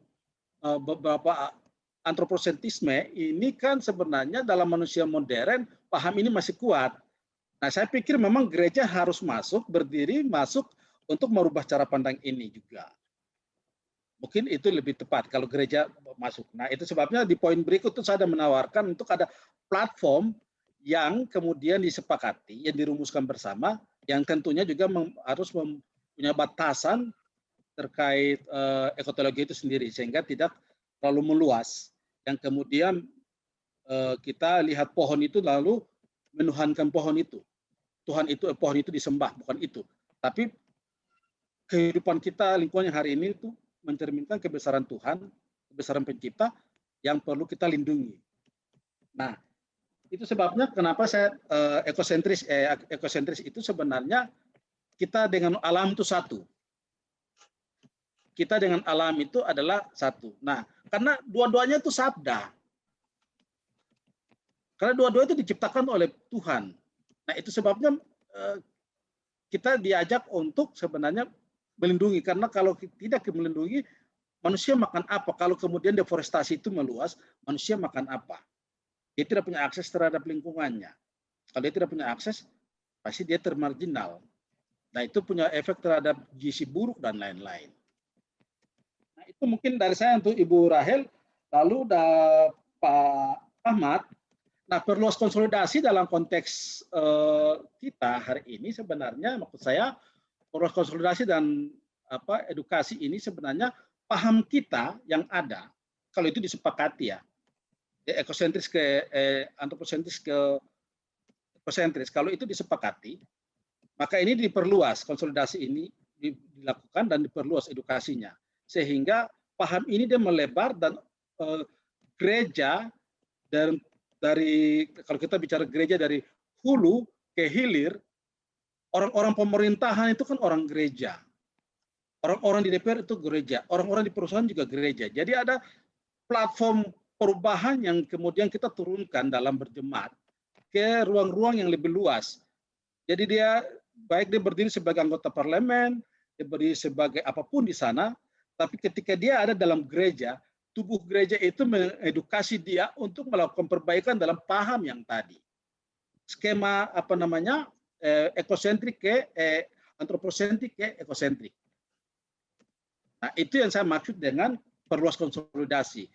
beberapa antroposentrisme ini kan sebenarnya dalam manusia modern paham ini masih kuat. Nah, saya pikir memang gereja harus berdiri masuk untuk merubah cara pandang ini juga. Mungkin itu lebih tepat kalau gereja masuk. Nah, itu sebabnya di poin berikut itu saya ada menawarkan untuk ada platform yang kemudian disepakati, yang dirumuskan bersama, yang tentunya juga harus punya batasan terkait ekologi itu sendiri, sehingga tidak terlalu meluas. Yang kemudian kita lihat pohon itu lalu menuhankan pohon itu. Pohon itu disembah, bukan itu. Tapi kehidupan kita, lingkungan yang hari ini itu mencerminkan kebesaran Tuhan, kebesaran pencipta yang perlu kita lindungi. Nah, itu sebabnya kenapa saya ekosentris itu sebenarnya kita dengan alam itu satu. Kita dengan alam itu adalah satu. Nah, karena dua-duanya itu sabda. Karena dua-duanya itu diciptakan oleh Tuhan. Nah, itu sebabnya kita diajak untuk sebenarnya melindungi. Karena kalau tidak melindungi, manusia makan apa? Kalau kemudian deforestasi itu meluas, manusia makan apa? Dia tidak punya akses terhadap lingkungannya. Kalau dia tidak punya akses, pasti dia termarginal. Nah, itu punya efek terhadap gizi buruk dan lain-lain. Nah, itu mungkin dari saya untuk Ibu Rahel. Lalu Pak Ahmad. Nah, perluas konsolidasi dalam konteks kita hari ini sebenarnya, maksud saya, perluas konsolidasi dan edukasi ini sebenarnya paham kita yang ada, kalau itu disepakati ya, ekosentris ke antroposentris ke ekosentris, kalau itu disepakati, maka ini diperluas, konsolidasi ini dilakukan dan diperluas edukasinya, sehingga paham ini dia melebar dan gereja dan dari kalau kita bicara gereja dari hulu ke hilir, orang-orang pemerintahan itu kan orang gereja, orang-orang di DPR itu gereja, orang-orang di perusahaan juga gereja. Jadi ada platform perubahan yang kemudian kita turunkan dalam berjemaat ke ruang-ruang yang lebih luas. Jadi dia berdiri sebagai anggota parlemen, dia berdiri sebagai apapun di sana, tapi ketika dia ada dalam gereja, tubuh gereja itu mengedukasi dia untuk melakukan perbaikan dalam paham yang tadi. Skema ekosentrik ke antroposentrik ke ekosentrik. Nah, itu yang saya maksud dengan perluas konsolidasi.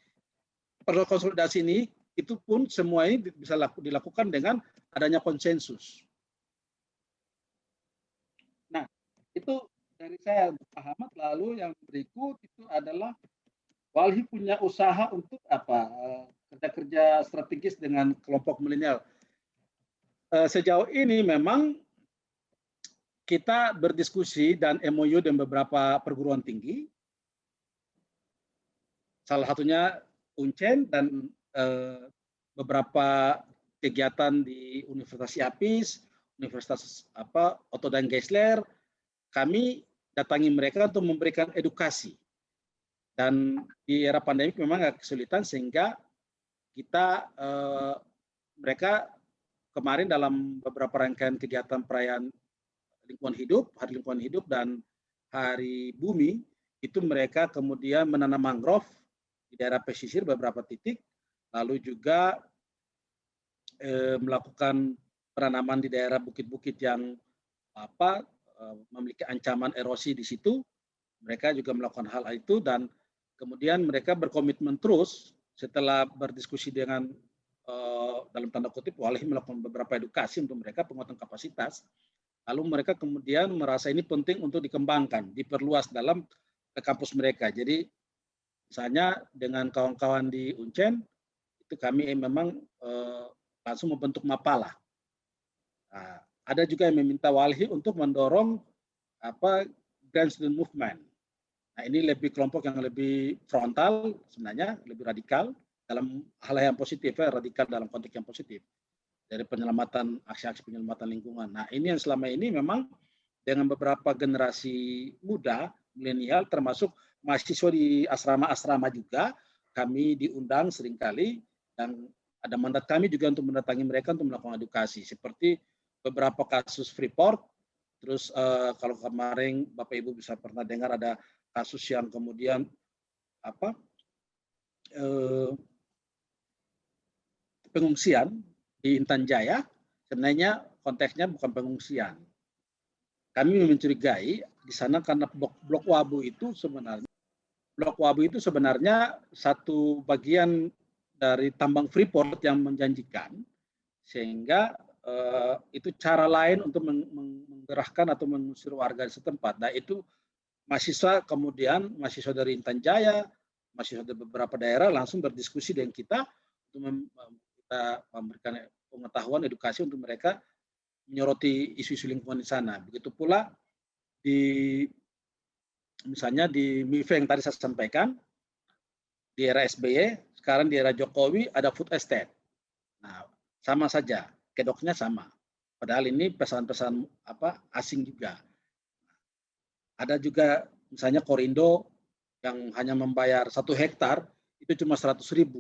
Perluas konsolidasi ini itu pun semua ini bisa dilakukan dengan adanya konsensus. Nah, itu dari saya untuk Pak Ahmad. Lalu yang berikut itu adalah Walhi punya usaha untuk kerja-kerja strategis dengan kelompok milenial. Sejauh ini memang kita berdiskusi dan MOU dengan beberapa perguruan tinggi. Salah satunya Uncen dan beberapa kegiatan di Universitas IAPIS, Universitas Otto dan Geisler. Kami datangi mereka untuk memberikan edukasi. Dan di era pandemi memang agak kesulitan sehingga kita mereka kemarin dalam beberapa rangkaian kegiatan perayaan lingkungan hidup, Hari Lingkungan Hidup dan Hari Bumi, itu mereka kemudian menanam mangrove di daerah pesisir beberapa titik, lalu juga melakukan penanaman di daerah bukit-bukit yang memiliki ancaman erosi di situ. Mereka juga melakukan hal itu dan kemudian mereka berkomitmen terus setelah berdiskusi dengan dalam tanda kutip Walhi melakukan beberapa edukasi untuk mereka penguatan kapasitas. Lalu mereka kemudian merasa ini penting untuk dikembangkan, diperluas dalam ke kampus mereka. Jadi misalnya dengan kawan-kawan di Uncen itu kami memang langsung membentuk Mapala. Nah, ada juga yang meminta Walhi untuk mendorong Grand Student Movement. Nah, ini lebih kelompok yang lebih frontal sebenarnya, lebih radikal dalam hal yang positif, radikal dalam konteks yang positif dari penyelamatan aksi-aksi penyelamatan lingkungan. Nah, ini yang selama ini memang dengan beberapa generasi muda, milenial, termasuk mahasiswa di asrama-asrama juga, kami diundang seringkali dan ada mandat kami juga untuk mendatangi mereka untuk melakukan edukasi, seperti beberapa kasus Freeport. Terus kalau kemarin Bapak Ibu bisa pernah dengar ada kasus yang kemudian pengungsian di Intan Jaya, sebenarnya konteksnya bukan pengungsian. Kami mencurigai di sana karena blok Wabu itu sebenarnya satu bagian dari tambang Freeport yang menjanjikan, sehingga itu cara lain untuk menggerahkan atau mengusir warga setempat. Nah, itu mahasiswa dari Intan Jaya, mahasiswa dari beberapa daerah langsung berdiskusi dengan kita untuk kita memberikan pengetahuan, edukasi untuk mereka menyoroti isu-isu lingkungan di sana. Begitu pula misalnya di MIFE yang tadi saya sampaikan, di era SBY, sekarang di era Jokowi ada food estate. Nah, sama saja, kedoknya sama. Padahal ini pesan-pesan asing juga. Ada juga misalnya Korindo yang hanya membayar 1 hektar itu cuma 100.000.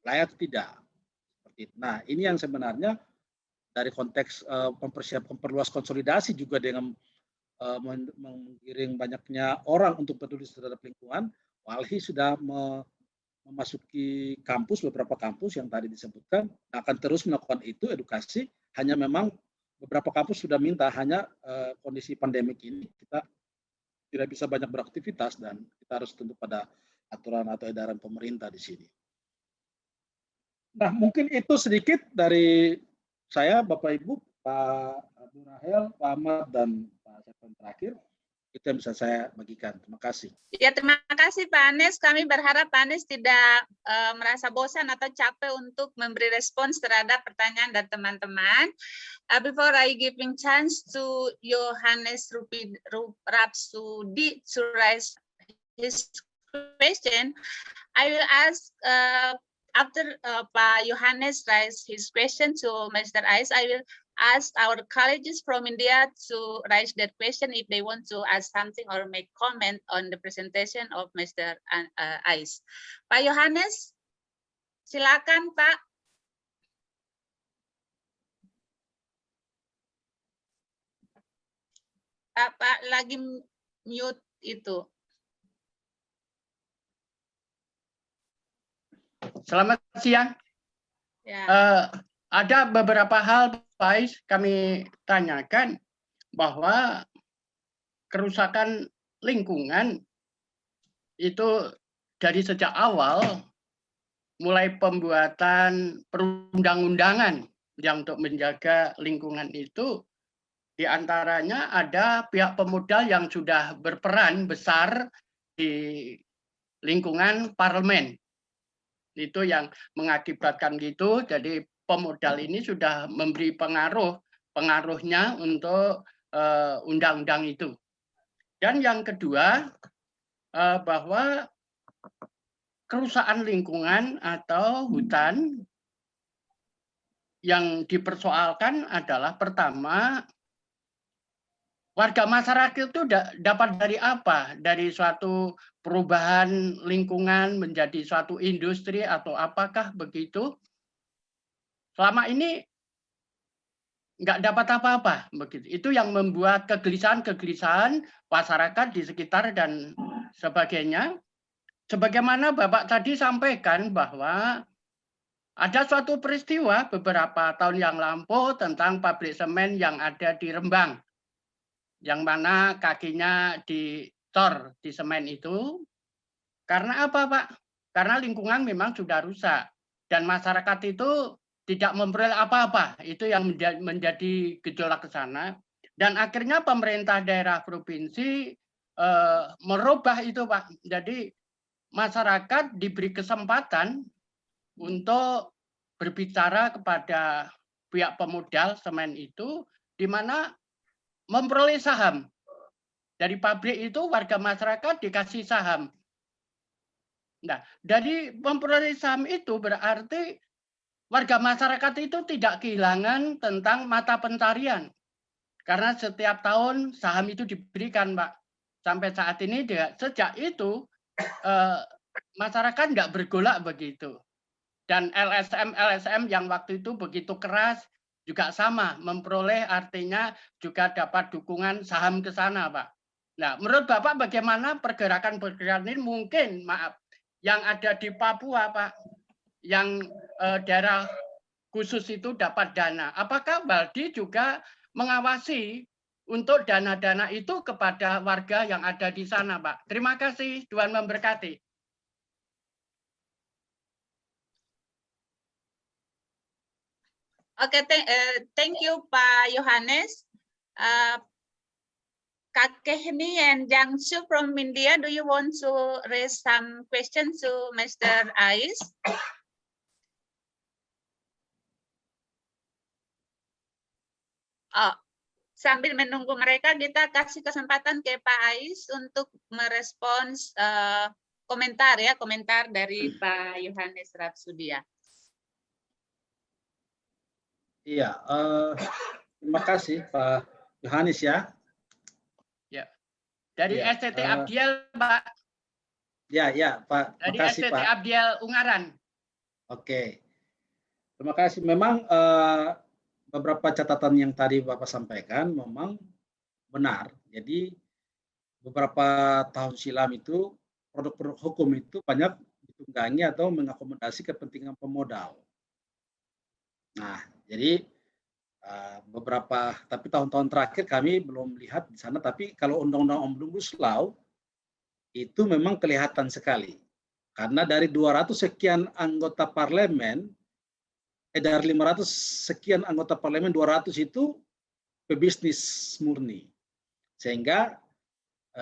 Layak tidak? Nah, ini yang sebenarnya dari konteks memperluas konsolidasi juga dengan mengiring banyaknya orang untuk peduli terhadap lingkungan. Walhi sudah memasuki beberapa kampus yang tadi disebutkan, akan terus melakukan itu edukasi. Hanya memang beberapa kampus sudah minta, hanya kondisi pandemik ini kita tidak bisa banyak beraktivitas dan kita harus tunduk pada aturan atau edaran pemerintah di sini. Nah, mungkin itu sedikit dari saya, Bapak Ibu, Pak Abdul Rahel, Pak Ahmad, dan Pak Septen terakhir. Itu yang bisa saya bagikan. Terima kasih. Ya, terima kasih Pak Anies. Kami berharap Pak Anies tidak merasa bosan atau capek untuk memberi respons terhadap pertanyaan dari teman-teman. Before I giving chance to Yohanes Rapsudi to raise his question, I will ask after Pak Yohanes raise his question to Mr. Ais, I will ask our colleagues from India to raise their question if they want to ask something or make comment on the presentation of Mr. Ais. Pak Yohanes, silakan Pak. Pak lagi mute itu. Selamat siang. Ya. Ada beberapa hal, Pak Ais, kami tanyakan bahwa kerusakan lingkungan itu dari sejak awal, mulai pembuatan perundang-undangan yang untuk menjaga lingkungan itu, diantaranya ada pihak pemodal yang sudah berperan besar di lingkungan parlemen. Itu yang mengakibatkan gitu, jadi pemodal ini sudah memberi pengaruhnya untuk undang-undang itu. Dan yang kedua, bahwa kerusakan lingkungan atau hutan yang dipersoalkan adalah pertama, warga masyarakat itu dapat dari apa? Dari suatu perubahan lingkungan menjadi suatu industri atau apakah begitu? Selama ini nggak dapat apa-apa begitu. Itu yang membuat kegelisahan masyarakat di sekitar dan sebagainya. Sebagaimana Bapak tadi sampaikan bahwa ada suatu peristiwa beberapa tahun yang lampau tentang pabrik semen yang ada di Rembang, yang mana kakinya dicor di semen itu. Karena apa, Pak? Karena lingkungan memang sudah rusak dan masyarakat itu tidak memperoleh apa-apa. Itu yang menjadi gejolak ke sana. Dan akhirnya pemerintah daerah provinsi merubah itu, Pak. Jadi masyarakat diberi kesempatan untuk berbicara kepada pihak pemodal semen itu, di mana memperoleh saham. Dari pabrik itu warga masyarakat dikasih saham. Nah, dari memperoleh saham itu berarti warga masyarakat itu tidak kehilangan tentang mata pencarian. Karena setiap tahun saham itu diberikan, Pak. Sampai saat ini, sejak itu, masyarakat tidak bergolak begitu. Dan LSM yang waktu itu begitu keras juga sama, memperoleh artinya juga dapat dukungan saham ke sana, Pak. Nah, menurut Bapak bagaimana pergerakan-pergerakan ini mungkin, maaf, yang ada di Papua, Pak, yang daerah khusus itu dapat dana. Apakah Waldi juga mengawasi untuk dana-dana itu kepada warga yang ada di sana, Pak? Terima kasih, Tuhan memberkati. Oke, thank you Pak Yohanes. Kak Kehni and Jiangsu from India, do you want to raise some questions to Mr. Ais? Oh, sambil menunggu mereka, kita kasih kesempatan ke Pak Ais untuk merespons komentar dari Pak Yohanes Rapsudia. Iya, terima kasih Pak Yohanes ya. Ya, dari Ya, STT Abdiel, Pak. Ya Pak. Dari Terima kasih STT Pak. Abdiel Ungaran. Oke, terima kasih. Memang beberapa catatan yang tadi Bapak sampaikan memang benar. Jadi beberapa tahun silam itu produk-produk hukum itu banyak ditunggangi atau mengakomodasi kepentingan pemodal. Nah, jadi tapi tahun-tahun terakhir kami belum lihat di sana, tapi kalau Undang-Undang Omnibus Law itu memang kelihatan sekali. Karena dari 200 sekian anggota parlemen, dari 500 sekian anggota parlemen, 200 itu pebisnis murni. Sehingga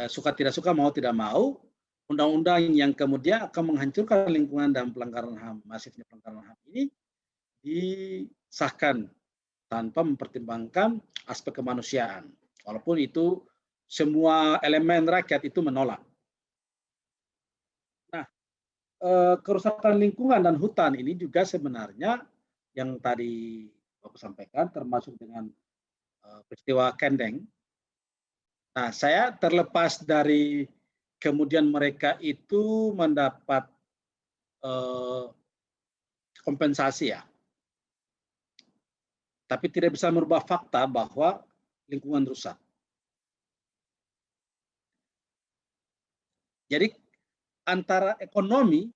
suka tidak suka, mau tidak mau, undang-undang yang kemudian akan menghancurkan lingkungan dan pelanggaran HAM, masifnya pelanggaran HAM ini disahkan tanpa mempertimbangkan aspek kemanusiaan. Walaupun itu semua elemen rakyat itu menolak. Nah, kerusakan lingkungan dan hutan ini juga sebenarnya yang tadi Bapak sampaikan, termasuk dengan peristiwa Kendeng. Nah, saya terlepas dari kemudian mereka itu mendapat kompensasi ya, tapi tidak bisa merubah fakta bahwa lingkungan rusak. Jadi antara ekonomi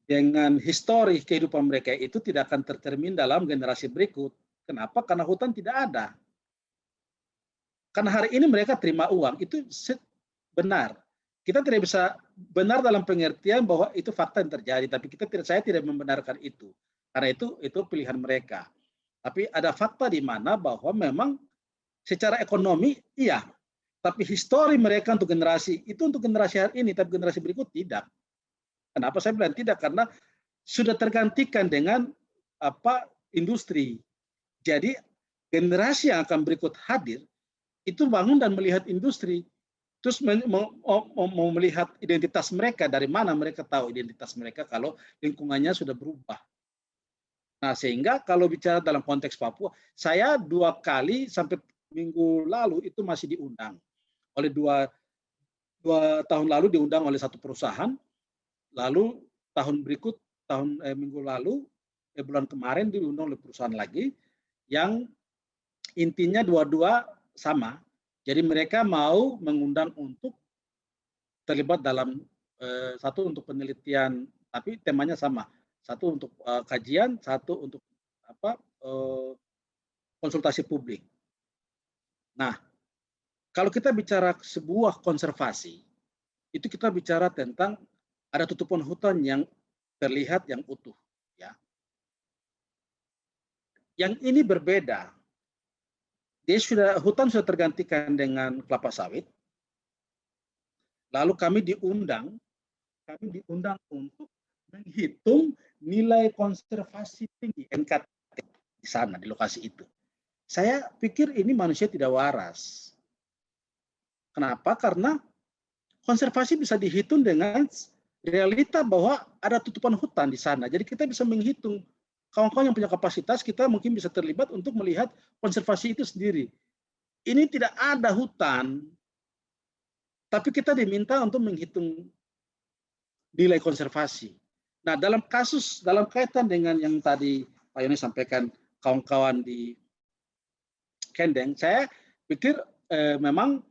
dengan histori kehidupan mereka itu tidak akan tercermin dalam generasi berikut. Kenapa? Karena hutan tidak ada. Karena hari ini mereka terima uang, itu benar. Kita tidak bisa benar dalam pengertian bahwa itu fakta yang terjadi, tapi saya tidak membenarkan itu. Karena itu pilihan mereka. Tapi ada fakta di mana bahwa memang secara ekonomi iya, tapi histori mereka untuk generasi hari ini, tapi generasi berikut tidak. Kenapa saya bilang tidak? Karena sudah tergantikan dengan industri. Jadi generasi yang akan berikut hadir itu bangun dan melihat industri, terus mau melihat identitas mereka, dari mana mereka tahu identitas mereka kalau lingkungannya sudah berubah. Nah, sehingga kalau bicara dalam konteks Papua, saya 2 kali sampai minggu lalu itu masih diundang oleh dua tahun lalu diundang oleh satu perusahaan, lalu tahun berikut minggu lalu bulan kemarin diundang oleh perusahaan lagi yang intinya dua-dua sama. Jadi mereka mau mengundang untuk terlibat dalam satu untuk penelitian, tapi temanya sama. Satu untuk kajian, satu untuk konsultasi publik. Nah, kalau kita bicara sebuah konservasi, itu kita bicara tentang ada tutupan hutan yang terlihat yang utuh. Ya. Yang ini berbeda. Hutan sudah tergantikan dengan kelapa sawit. Lalu kami diundang untuk menghitung nilai konservasi tinggi NKT di sana, di lokasi itu. Saya pikir ini manusia tidak waras. Kenapa? Karena konservasi bisa dihitung dengan realita bahwa ada tutupan hutan di sana. Jadi kita bisa menghitung. Kawan-kawan yang punya kapasitas, kita mungkin bisa terlibat untuk melihat konservasi itu sendiri. Ini tidak ada hutan, tapi kita diminta untuk menghitung nilai konservasi. Nah, dalam kaitan dengan yang tadi Pak Yoni sampaikan, kawan-kawan di Kendeng, saya pikir memang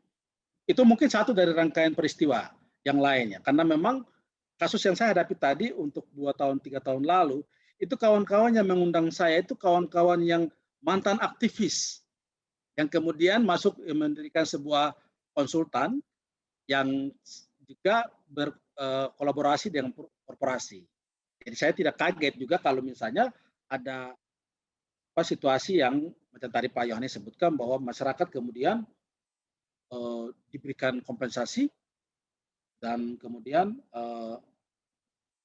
itu mungkin satu dari rangkaian peristiwa yang lainnya. Karena memang kasus yang saya hadapi tadi untuk 2 tahun, 3 tahun lalu, itu kawan-kawan yang mengundang saya itu kawan-kawan yang mantan aktivis, yang kemudian masuk mendirikan sebuah konsultan yang juga berkolaborasi dengan korporasi. Jadi saya tidak kaget juga kalau misalnya ada situasi yang macam tadi Pak Yohanes sebutkan bahwa masyarakat kemudian diberikan kompensasi dan kemudian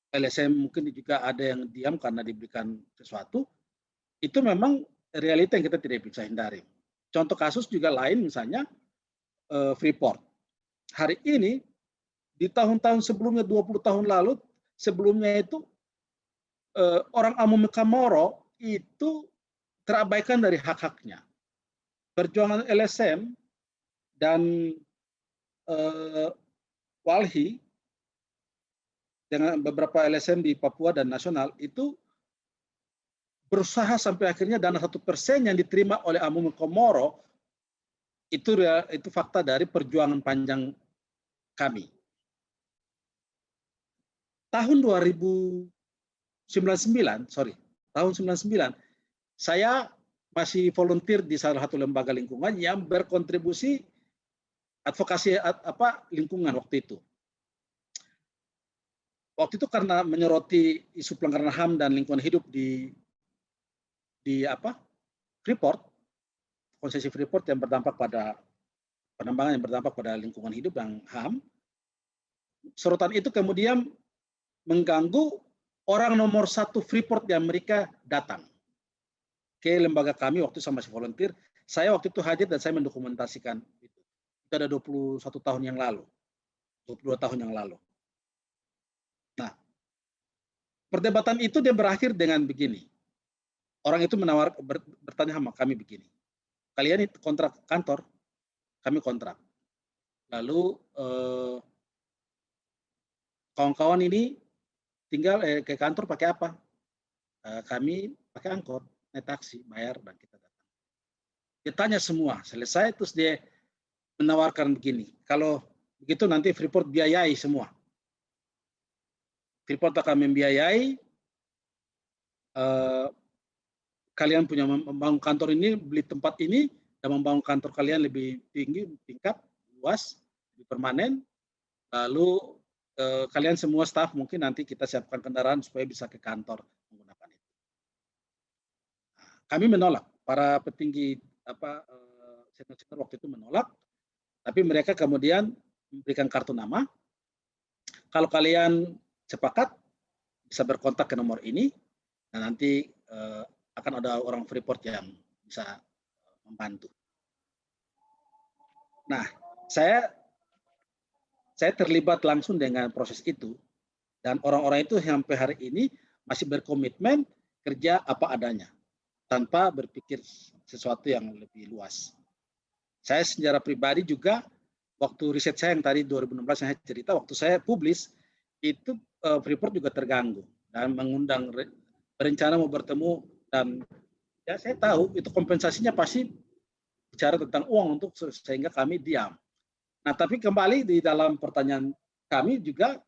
LSM mungkin juga ada yang diam karena diberikan sesuatu. Itu memang realita yang kita tidak bisa hindari. Contoh kasus juga lain misalnya Freeport. Hari ini di tahun-tahun sebelumnya 20 tahun lalu sebelumnya itu orang Amumi Komoro itu terabaikan dari hak-haknya. Perjuangan LSM dan Walhi dengan beberapa LSM di Papua dan nasional itu berusaha sampai akhirnya dana 1% yang diterima oleh Amumi Komoro itu fakta dari perjuangan panjang kami. Tahun 99, saya masih volunteer di salah satu lembaga lingkungan yang berkontribusi advokasi lingkungan waktu itu. Waktu itu karena menyoroti isu pelanggaran HAM dan lingkungan hidup di Freeport, konsesi Freeport yang berdampak pada penambangan yang berdampak pada lingkungan hidup dan HAM, sorotan itu kemudian mengganggu orang nomor 1 Freeport di Amerika datang ke lembaga kami waktu saya masih volunteer. Saya waktu itu hadir dan saya mendokumentasikan itu. Itu ada 21 tahun yang lalu, 22 tahun yang lalu. Nah, perdebatan itu dia berakhir dengan begini. Orang itu bertanya sama kami begini. Kalian itu kontrak kantor, kami kontrak. Lalu kawan-kawan ini tinggal ke kantor pakai apa? Kami pakai angkot, naik taksi, bayar dan kita datang. Dia tanya semua, selesai terus dia menawarkan begini. Kalau begitu nanti Freeport biayai semua. Freeport akan membiayai kalian punya membangun kantor ini, beli tempat ini, dan membangun kantor kalian lebih tinggi, tingkat, luas, lebih permanen. Lalu kalian semua staf mungkin nanti kita siapkan kendaraan supaya bisa ke kantor menggunakan itu. Kami menolak, para petinggi senior waktu itu menolak, tapi mereka kemudian memberikan kartu nama. Kalau kalian sepakat bisa berkontak ke nomor ini dan nanti akan ada orang Freeport yang bisa membantu. Nah, saya terlibat langsung dengan proses itu dan orang-orang itu sampai hari ini masih berkomitmen kerja apa adanya tanpa berpikir sesuatu yang lebih luas. Saya secara pribadi juga, waktu riset saya yang tadi 2016 yang saya cerita, waktu saya publis, itu Freeport juga terganggu dan mengundang berencana mau bertemu, dan ya saya tahu itu kompensasinya pasti bicara tentang uang untuk sehingga kami diam. Nah, tapi kembali di dalam pertanyaan kami juga,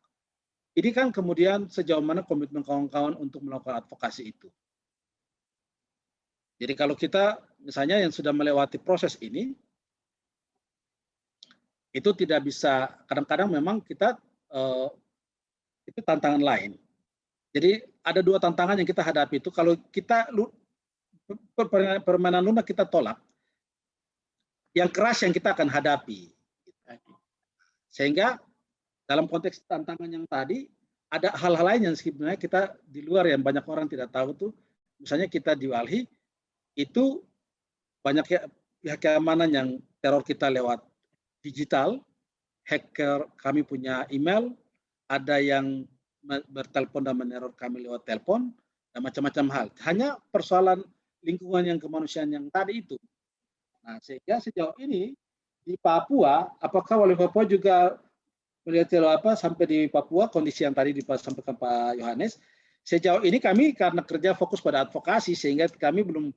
ini kan kemudian sejauh mana komitmen kawan-kawan untuk melakukan advokasi itu. Jadi kalau kita misalnya yang sudah melewati proses ini, itu tidak bisa, kadang-kadang memang kita itu tantangan lain. Jadi ada dua tantangan yang kita hadapi itu. Kalau kita permainan lunak kita tolak, yang keras yang kita akan hadapi. Sehingga dalam konteks tantangan yang tadi, ada hal-hal lain yang sebenarnya kita di luar yang banyak orang tidak tahu tuh. Misalnya kita di Walhi, itu banyak pihak keamanan yang teror kita lewat digital, hacker kami punya email, ada yang bertelepon dan meneror kami lewat telepon, dan macam-macam hal. Hanya persoalan lingkungan yang kemanusiaan yang tadi itu. Nah, sehingga sejauh ini di Papua, apakah Wali Papua juga melihat sampai di Papua, kondisi yang tadi disampaikan Pak Yohanes, sejauh ini kami karena kerja fokus pada advokasi, sehingga kami belum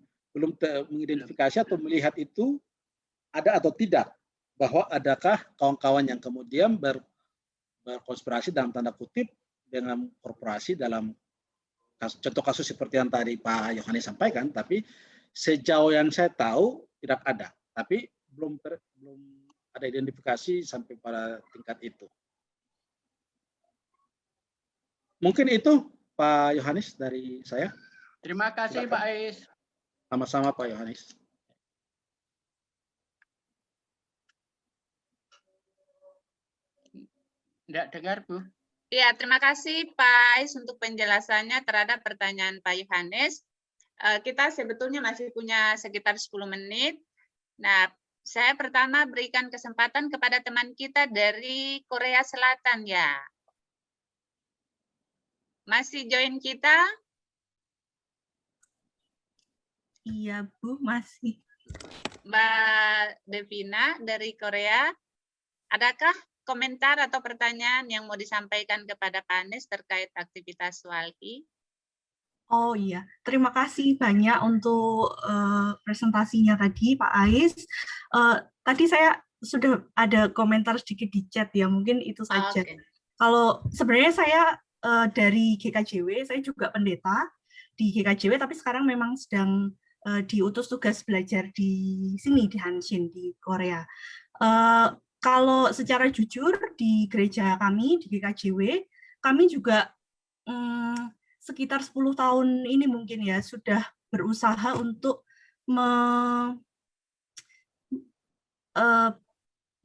mengidentifikasi atau melihat itu ada atau tidak, bahwa adakah kawan-kawan yang kemudian berkonspirasi dalam tanda kutip dengan korporasi dalam contoh kasus seperti yang tadi Pak Yohanes sampaikan, tapi sejauh yang saya tahu tidak ada, tapi belum ada identifikasi sampai pada tingkat itu. Mungkin itu Pak Yohanes dari saya. Terima kasih Silakan. Pak Ais. Sama-sama Pak Yohanes. Tidak dengar, Bu. Ya, terima kasih Pak Ais untuk penjelasannya terhadap pertanyaan Pak Yohanes. Kita sebetulnya masih punya sekitar 10 menit. Nah, saya pertama berikan kesempatan kepada teman kita dari Korea Selatan ya. Masih join kita? Iya, Bu, masih. Mbak Devina dari Korea, adakah komentar atau pertanyaan yang mau disampaikan kepada Pak Anies terkait aktivitas Walhi? Oh iya, terima kasih banyak untuk presentasinya tadi, Pak Ais. Tadi saya sudah ada komentar sedikit di chat ya, mungkin itu saja. Oke. Kalau sebenarnya saya dari GKJW, saya juga pendeta di GKJW, tapi sekarang memang sedang diutus tugas belajar di sini, di Hanshin, di Korea. Kalau secara jujur di gereja kami, di GKJW, kami juga sekitar 10 tahun ini mungkin ya, sudah berusaha untuk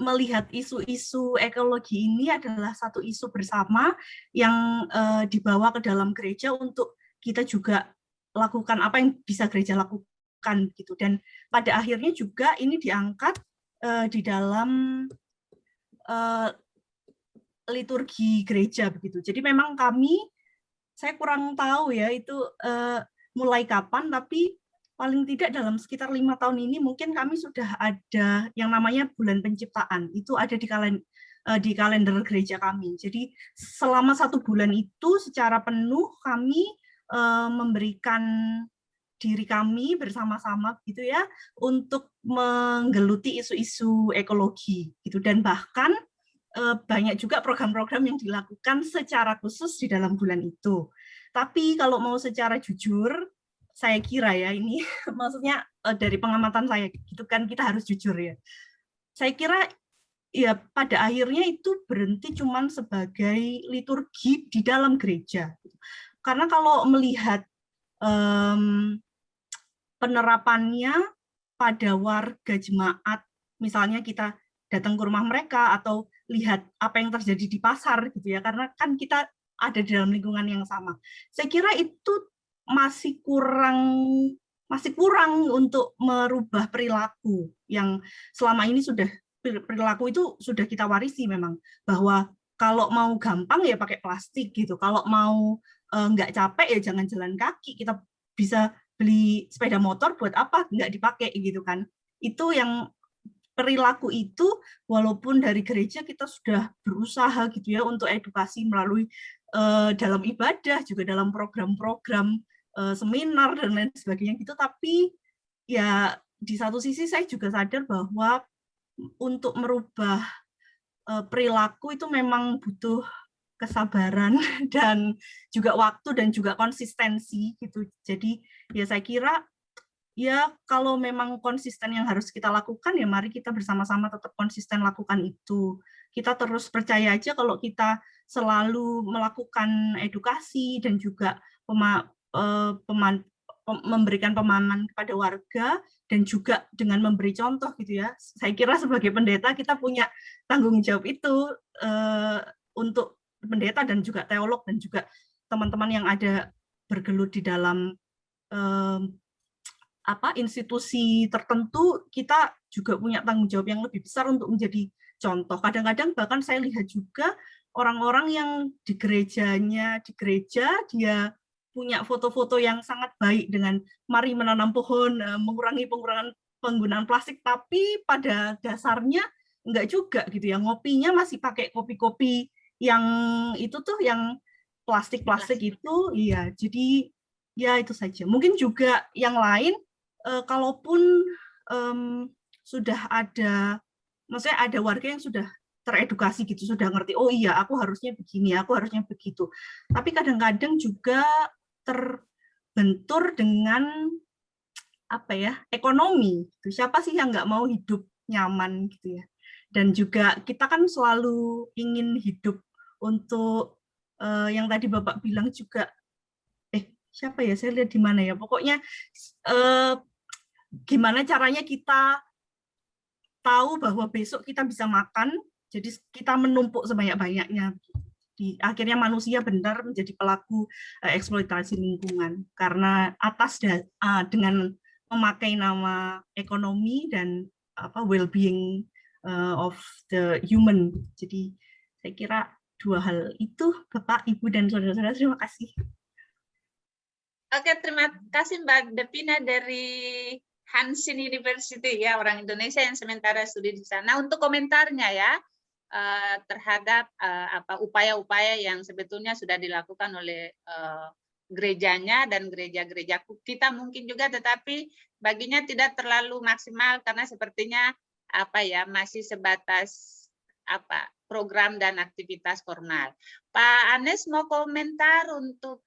melihat isu-isu ekologi ini adalah satu isu bersama yang dibawa ke dalam gereja untuk kita juga lakukan apa yang bisa gereja lakukan gitu. Dan pada akhirnya juga ini diangkat di dalam liturgi gereja begitu. Jadi memang saya kurang tahu ya itu mulai kapan, tapi paling tidak dalam sekitar 5 tahun ini mungkin kami sudah ada yang namanya bulan penciptaan. Itu ada di kalender gereja kami. Jadi selama 1 bulan itu secara penuh kami memberikan diri kami bersama-sama gitu ya untuk menggeluti isu-isu ekologi gitu, dan bahkan banyak juga program-program yang dilakukan secara khusus di dalam bulan itu. Tapi kalau mau secara jujur, saya kira ya ini maksudnya dari pengamatan saya gitu kan, kita harus jujur ya. Saya kira ya pada akhirnya itu berhenti cuman sebagai liturgi di dalam gereja. Karena kalau melihat penerapannya pada warga jemaat, misalnya kita datang ke rumah mereka atau lihat apa yang terjadi di pasar gitu ya, karena kan kita ada di dalam lingkungan yang sama. Saya kira itu masih kurang untuk merubah perilaku yang selama ini perilaku itu sudah kita warisi memang, bahwa kalau mau gampang ya pakai plastik gitu, kalau mau nggak capek ya jangan jalan kaki, kita bisa beli sepeda motor buat apa nggak dipakai gitu kan. Itu yang perilaku itu walaupun dari gereja kita sudah berusaha gitu ya untuk edukasi melalui dalam ibadah, juga dalam program-program seminar dan lain sebagainya gitu, tapi ya di satu sisi saya juga sadar bahwa untuk merubah perilaku itu memang butuh kesabaran dan juga waktu dan juga konsistensi gitu. Jadi ya saya kira ya kalau memang konsisten yang harus kita lakukan, ya mari kita bersama-sama tetap konsisten lakukan itu. Kita terus percaya aja kalau kita selalu melakukan edukasi dan juga memberikan pemahaman kepada warga dan juga dengan memberi contoh gitu ya. Saya kira sebagai pendeta kita punya tanggung jawab itu untuk pendeta dan juga teolog dan juga teman-teman yang ada bergelut di dalam institusi tertentu, kita juga punya tanggung jawab yang lebih besar untuk menjadi contoh. Kadang-kadang bahkan saya lihat juga orang-orang yang di gereja dia punya foto-foto yang sangat baik dengan mari menanam pohon, mengurangi penggunaan plastik, tapi pada dasarnya enggak juga gitu ya. Ngopinya masih pakai kopi-kopi yang itu tuh yang plastik itu, iya. Jadi ya itu saja. Mungkin juga yang lain, kalaupun sudah ada, maksudnya ada warga yang sudah teredukasi gitu, sudah ngerti, oh iya aku harusnya begini, aku harusnya begitu. Tapi kadang-kadang juga terbentur dengan ekonomi. Siapa sih yang nggak mau hidup nyaman gitu ya? Dan juga kita kan selalu ingin hidup untuk yang tadi Bapak bilang juga, siapa ya, saya lihat di mana ya, pokoknya gimana caranya kita tahu bahwa besok kita bisa makan, jadi kita menumpuk sebanyak-banyaknya. Akhirnya manusia benar menjadi pelaku eksploitasi lingkungan karena dengan memakai nama ekonomi dan well-being of the human. Jadi saya kira dua hal itu, Bapak, Ibu, dan saudara-saudara, terima kasih. Oke, terima kasih Mbak Devina dari Hansin University ya, orang Indonesia yang sementara studi di sana, untuk komentarnya ya terhadap upaya-upaya yang sebetulnya sudah dilakukan oleh gerejanya dan gereja-gereja kita mungkin juga, tetapi baginya tidak terlalu maksimal karena sepertinya masih sebatas program dan aktivitas formal. Pak Anes mau komentar untuk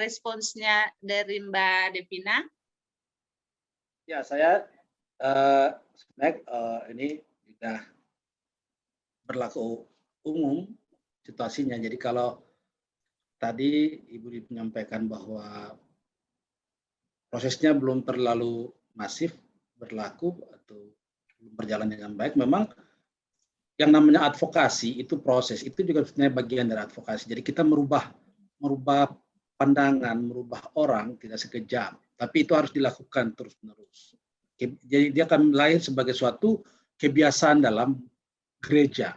responsnya dari Mbak Devina? Ya, saya sebenarnya ini sudah berlaku umum situasinya. Jadi kalau tadi Ibu menyampaikan bahwa prosesnya belum terlalu masif berlaku atau belum berjalan dengan baik, memang yang namanya advokasi itu proses, itu juga sebenarnya bagian dari advokasi. Jadi kita merubah pandangan, merubah orang tidak sekejap, tapi itu harus dilakukan terus-menerus. Jadi dia akan lahir sebagai suatu kebiasaan dalam gereja.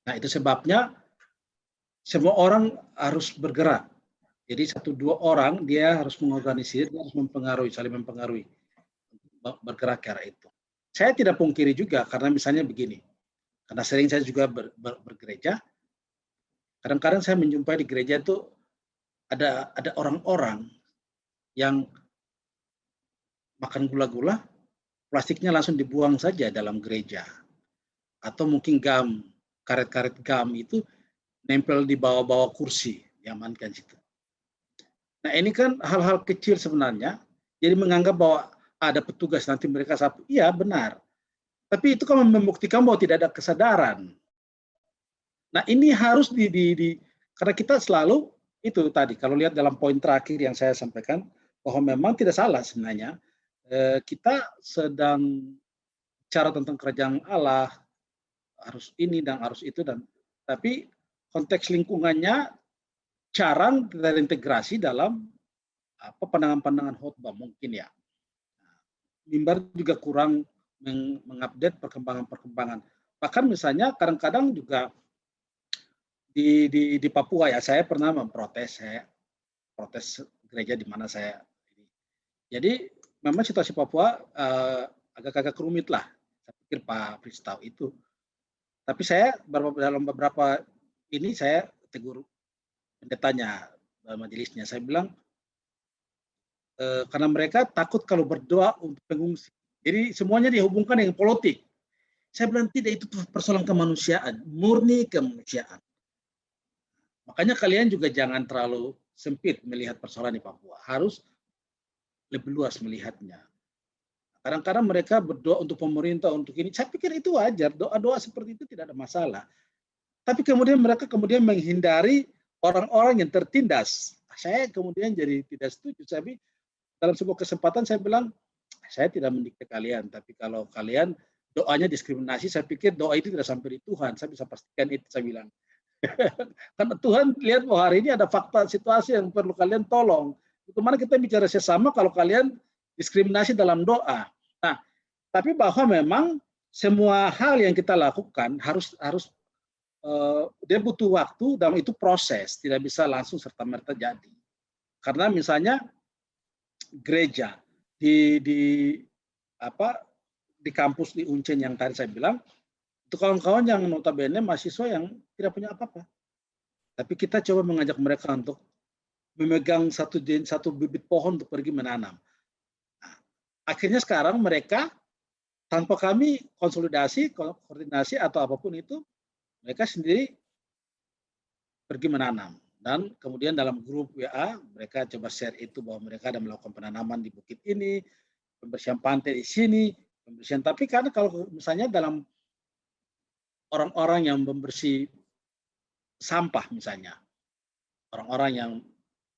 Nah, itu sebabnya semua orang harus bergerak. Jadi 1-2 orang dia harus mengorganisir, dia harus mempengaruhi, saling mempengaruhi, bergerak ke arah itu. Saya tidak pungkiri juga karena misalnya begini, karena sering saya juga bergereja, kadang-kadang saya menjumpai di gereja itu ada orang-orang yang makan gula-gula, plastiknya langsung dibuang saja dalam gereja. Atau mungkin karet-karet gam itu nempel di bawah-bawah kursi, diamankan situ. Nah, ini kan hal-hal kecil sebenarnya, jadi menganggap bahwa ada petugas nanti mereka sapu. Iya, benar. Tapi itu kan membuktikan bahwa tidak ada kesadaran. Nah, ini harus karena kita selalu itu tadi, kalau lihat dalam poin terakhir yang saya sampaikan, bahwa memang tidak salah sebenarnya, kita sedang bicara tentang kerajaan Allah, harus ini dan harus itu, tapi konteks lingkungannya jarang terintegrasi dalam pandangan-pandangan khotbah mungkin ya. Mimbar juga kurang mengupdate perkembangan-perkembangan. Bahkan misalnya kadang-kadang juga di Papua ya, saya pernah protes gereja di mana saya. Jadi memang situasi Papua agak-agak rumit lah. pikir Pak Fritz tahu itu. Tapi saya dalam beberapa ini saya tegur pendetanya, majelisnya. Saya bilang, karena mereka takut kalau berdoa untuk pengungsi. Jadi semuanya dihubungkan dengan politik. Saya bilang tidak, itu persoalan kemanusiaan, murni kemanusiaan. Makanya kalian juga jangan terlalu sempit melihat persoalan di Papua. Harus lebih luas melihatnya. Kadang-kadang mereka berdoa untuk pemerintah, untuk ini. Saya pikir itu wajar, doa-doa seperti itu tidak ada masalah. Tapi kemudian mereka menghindari orang-orang yang tertindas. Saya kemudian jadi tidak setuju. Tapi dalam sebuah kesempatan saya bilang, saya tidak mendikte kalian, tapi kalau kalian doanya diskriminasi, saya pikir doa itu tidak sampai di Tuhan. Saya bisa pastikan itu, saya bilang. Karena Tuhan lihat bahwa hari ini ada fakta situasi yang perlu kalian tolong. Bagaimana kita bicara sesama kalau kalian diskriminasi dalam doa. Nah, tapi bahwa memang semua hal yang kita lakukan harus dia butuh waktu dan itu proses, tidak bisa langsung serta-merta jadi. Karena misalnya gereja di kampus di Uncen yang tadi saya bilang, itu kawan-kawan yang notabene mahasiswa yang tidak punya apa-apa. Tapi kita coba mengajak mereka untuk memegang satu bibit pohon untuk pergi menanam. Nah, akhirnya sekarang mereka tanpa kami konsolidasi, koordinasi atau apapun itu, mereka sendiri pergi menanam. Dan kemudian dalam grup WA, mereka coba share itu bahwa mereka ada melakukan penanaman di bukit ini, pembersihan pantai di sini, pembersihan. Tapi karena kalau misalnya dalam orang-orang yang membersih sampah misalnya, orang-orang yang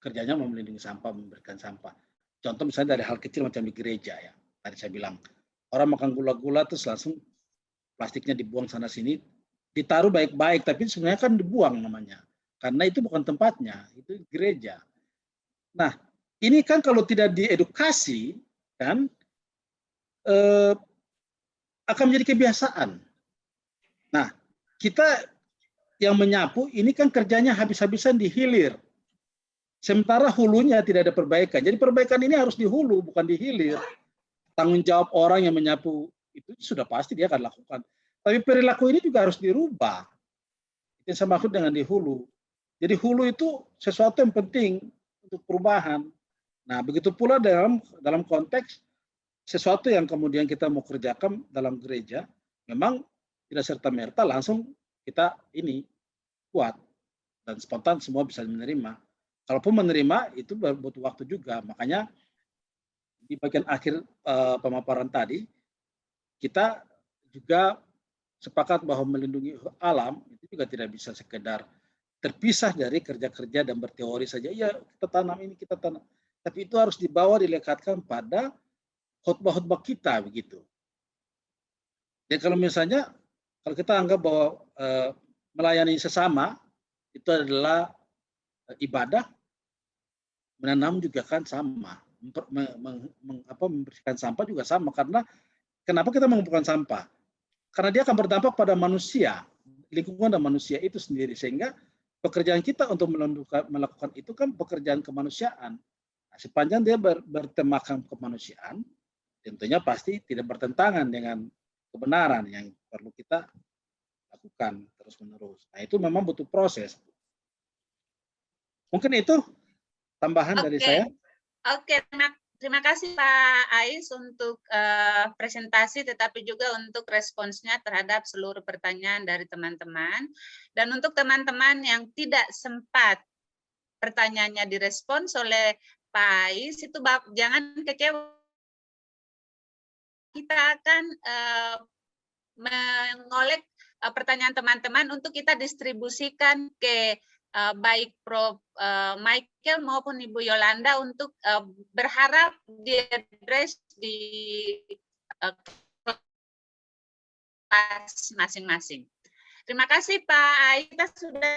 kerjanya melindungi sampah, memberikan sampah. Contoh misalnya dari hal kecil macam di gereja ya, tadi saya bilang, orang makan gula-gula terus langsung plastiknya dibuang sana sini, ditaruh baik-baik, tapi sebenarnya kan dibuang namanya, karena itu bukan tempatnya, itu gereja. Nah, ini kan kalau tidak diedukasi, kan akan menjadi kebiasaan. Nah, kita yang menyapu ini kan kerjanya habis-habisan di hilir. Sementara hulunya tidak ada perbaikan. Jadi perbaikan ini harus di hulu, bukan di hilir. Tanggung jawab orang yang menyapu itu sudah pasti dia akan lakukan. Tapi perilaku ini juga harus dirubah. Itu yang saya maksud dengan di hulu. Jadi hulu itu sesuatu yang penting untuk perubahan. Nah, begitu pula dalam konteks sesuatu yang kemudian kita mau kerjakan dalam gereja, memang tidak serta-merta langsung kita ini kuat dan spontan semua bisa menerima. Kalaupun menerima itu butuh waktu juga. Makanya di bagian akhir pemaparan tadi kita juga sepakat bahwa melindungi alam itu juga tidak bisa sekedar terpisah dari kerja-kerja dan berteori saja. Ya kita tanam ini, kita tanam. Tapi itu harus dibawa, dilekatkan pada khotbah-khotbah kita begitu. Dan kalau misalnya kalau kita anggap bahwa melayani sesama itu adalah ibadah, menanam juga kan sama, membersihkan sampah juga sama. Karena kenapa kita mengumpulkan sampah? Karena dia akan berdampak pada manusia, lingkungan dan manusia itu sendiri, sehingga pekerjaan kita untuk melakukan itu kan pekerjaan kemanusiaan. Nah, sepanjang dia bertemakan kemanusiaan, tentunya pasti tidak bertentangan dengan kebenaran yang perlu kita lakukan terus-menerus. Nah, itu memang butuh proses. Mungkin itu tambahan dari saya. Oke, terima kasih Pak Ais untuk presentasi, tetapi juga untuk responsnya terhadap seluruh pertanyaan dari teman-teman. Dan untuk teman-teman yang tidak sempat pertanyaannya direspons oleh Pak Ais, itu jangan kecewa. Kita akan mengolek pertanyaan teman-teman untuk kita distribusikan ke baik Prof. Michael maupun Ibu Yolanda untuk berharap diadres di kelas masing-masing. Terima kasih Pak Ais, kita sudah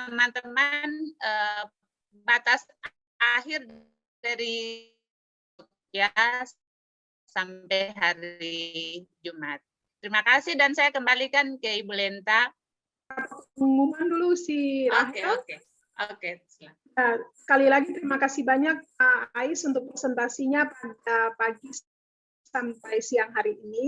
teman-teman batas akhir dari ya sampai hari Jumat. Terima kasih dan saya kembalikan ke Ibu Lenta pengumuman dulu si Oke, Rahel. oke, silakan. Sekali lagi terima kasih banyak Pak Ais untuk presentasinya pada pagi sampai siang hari ini.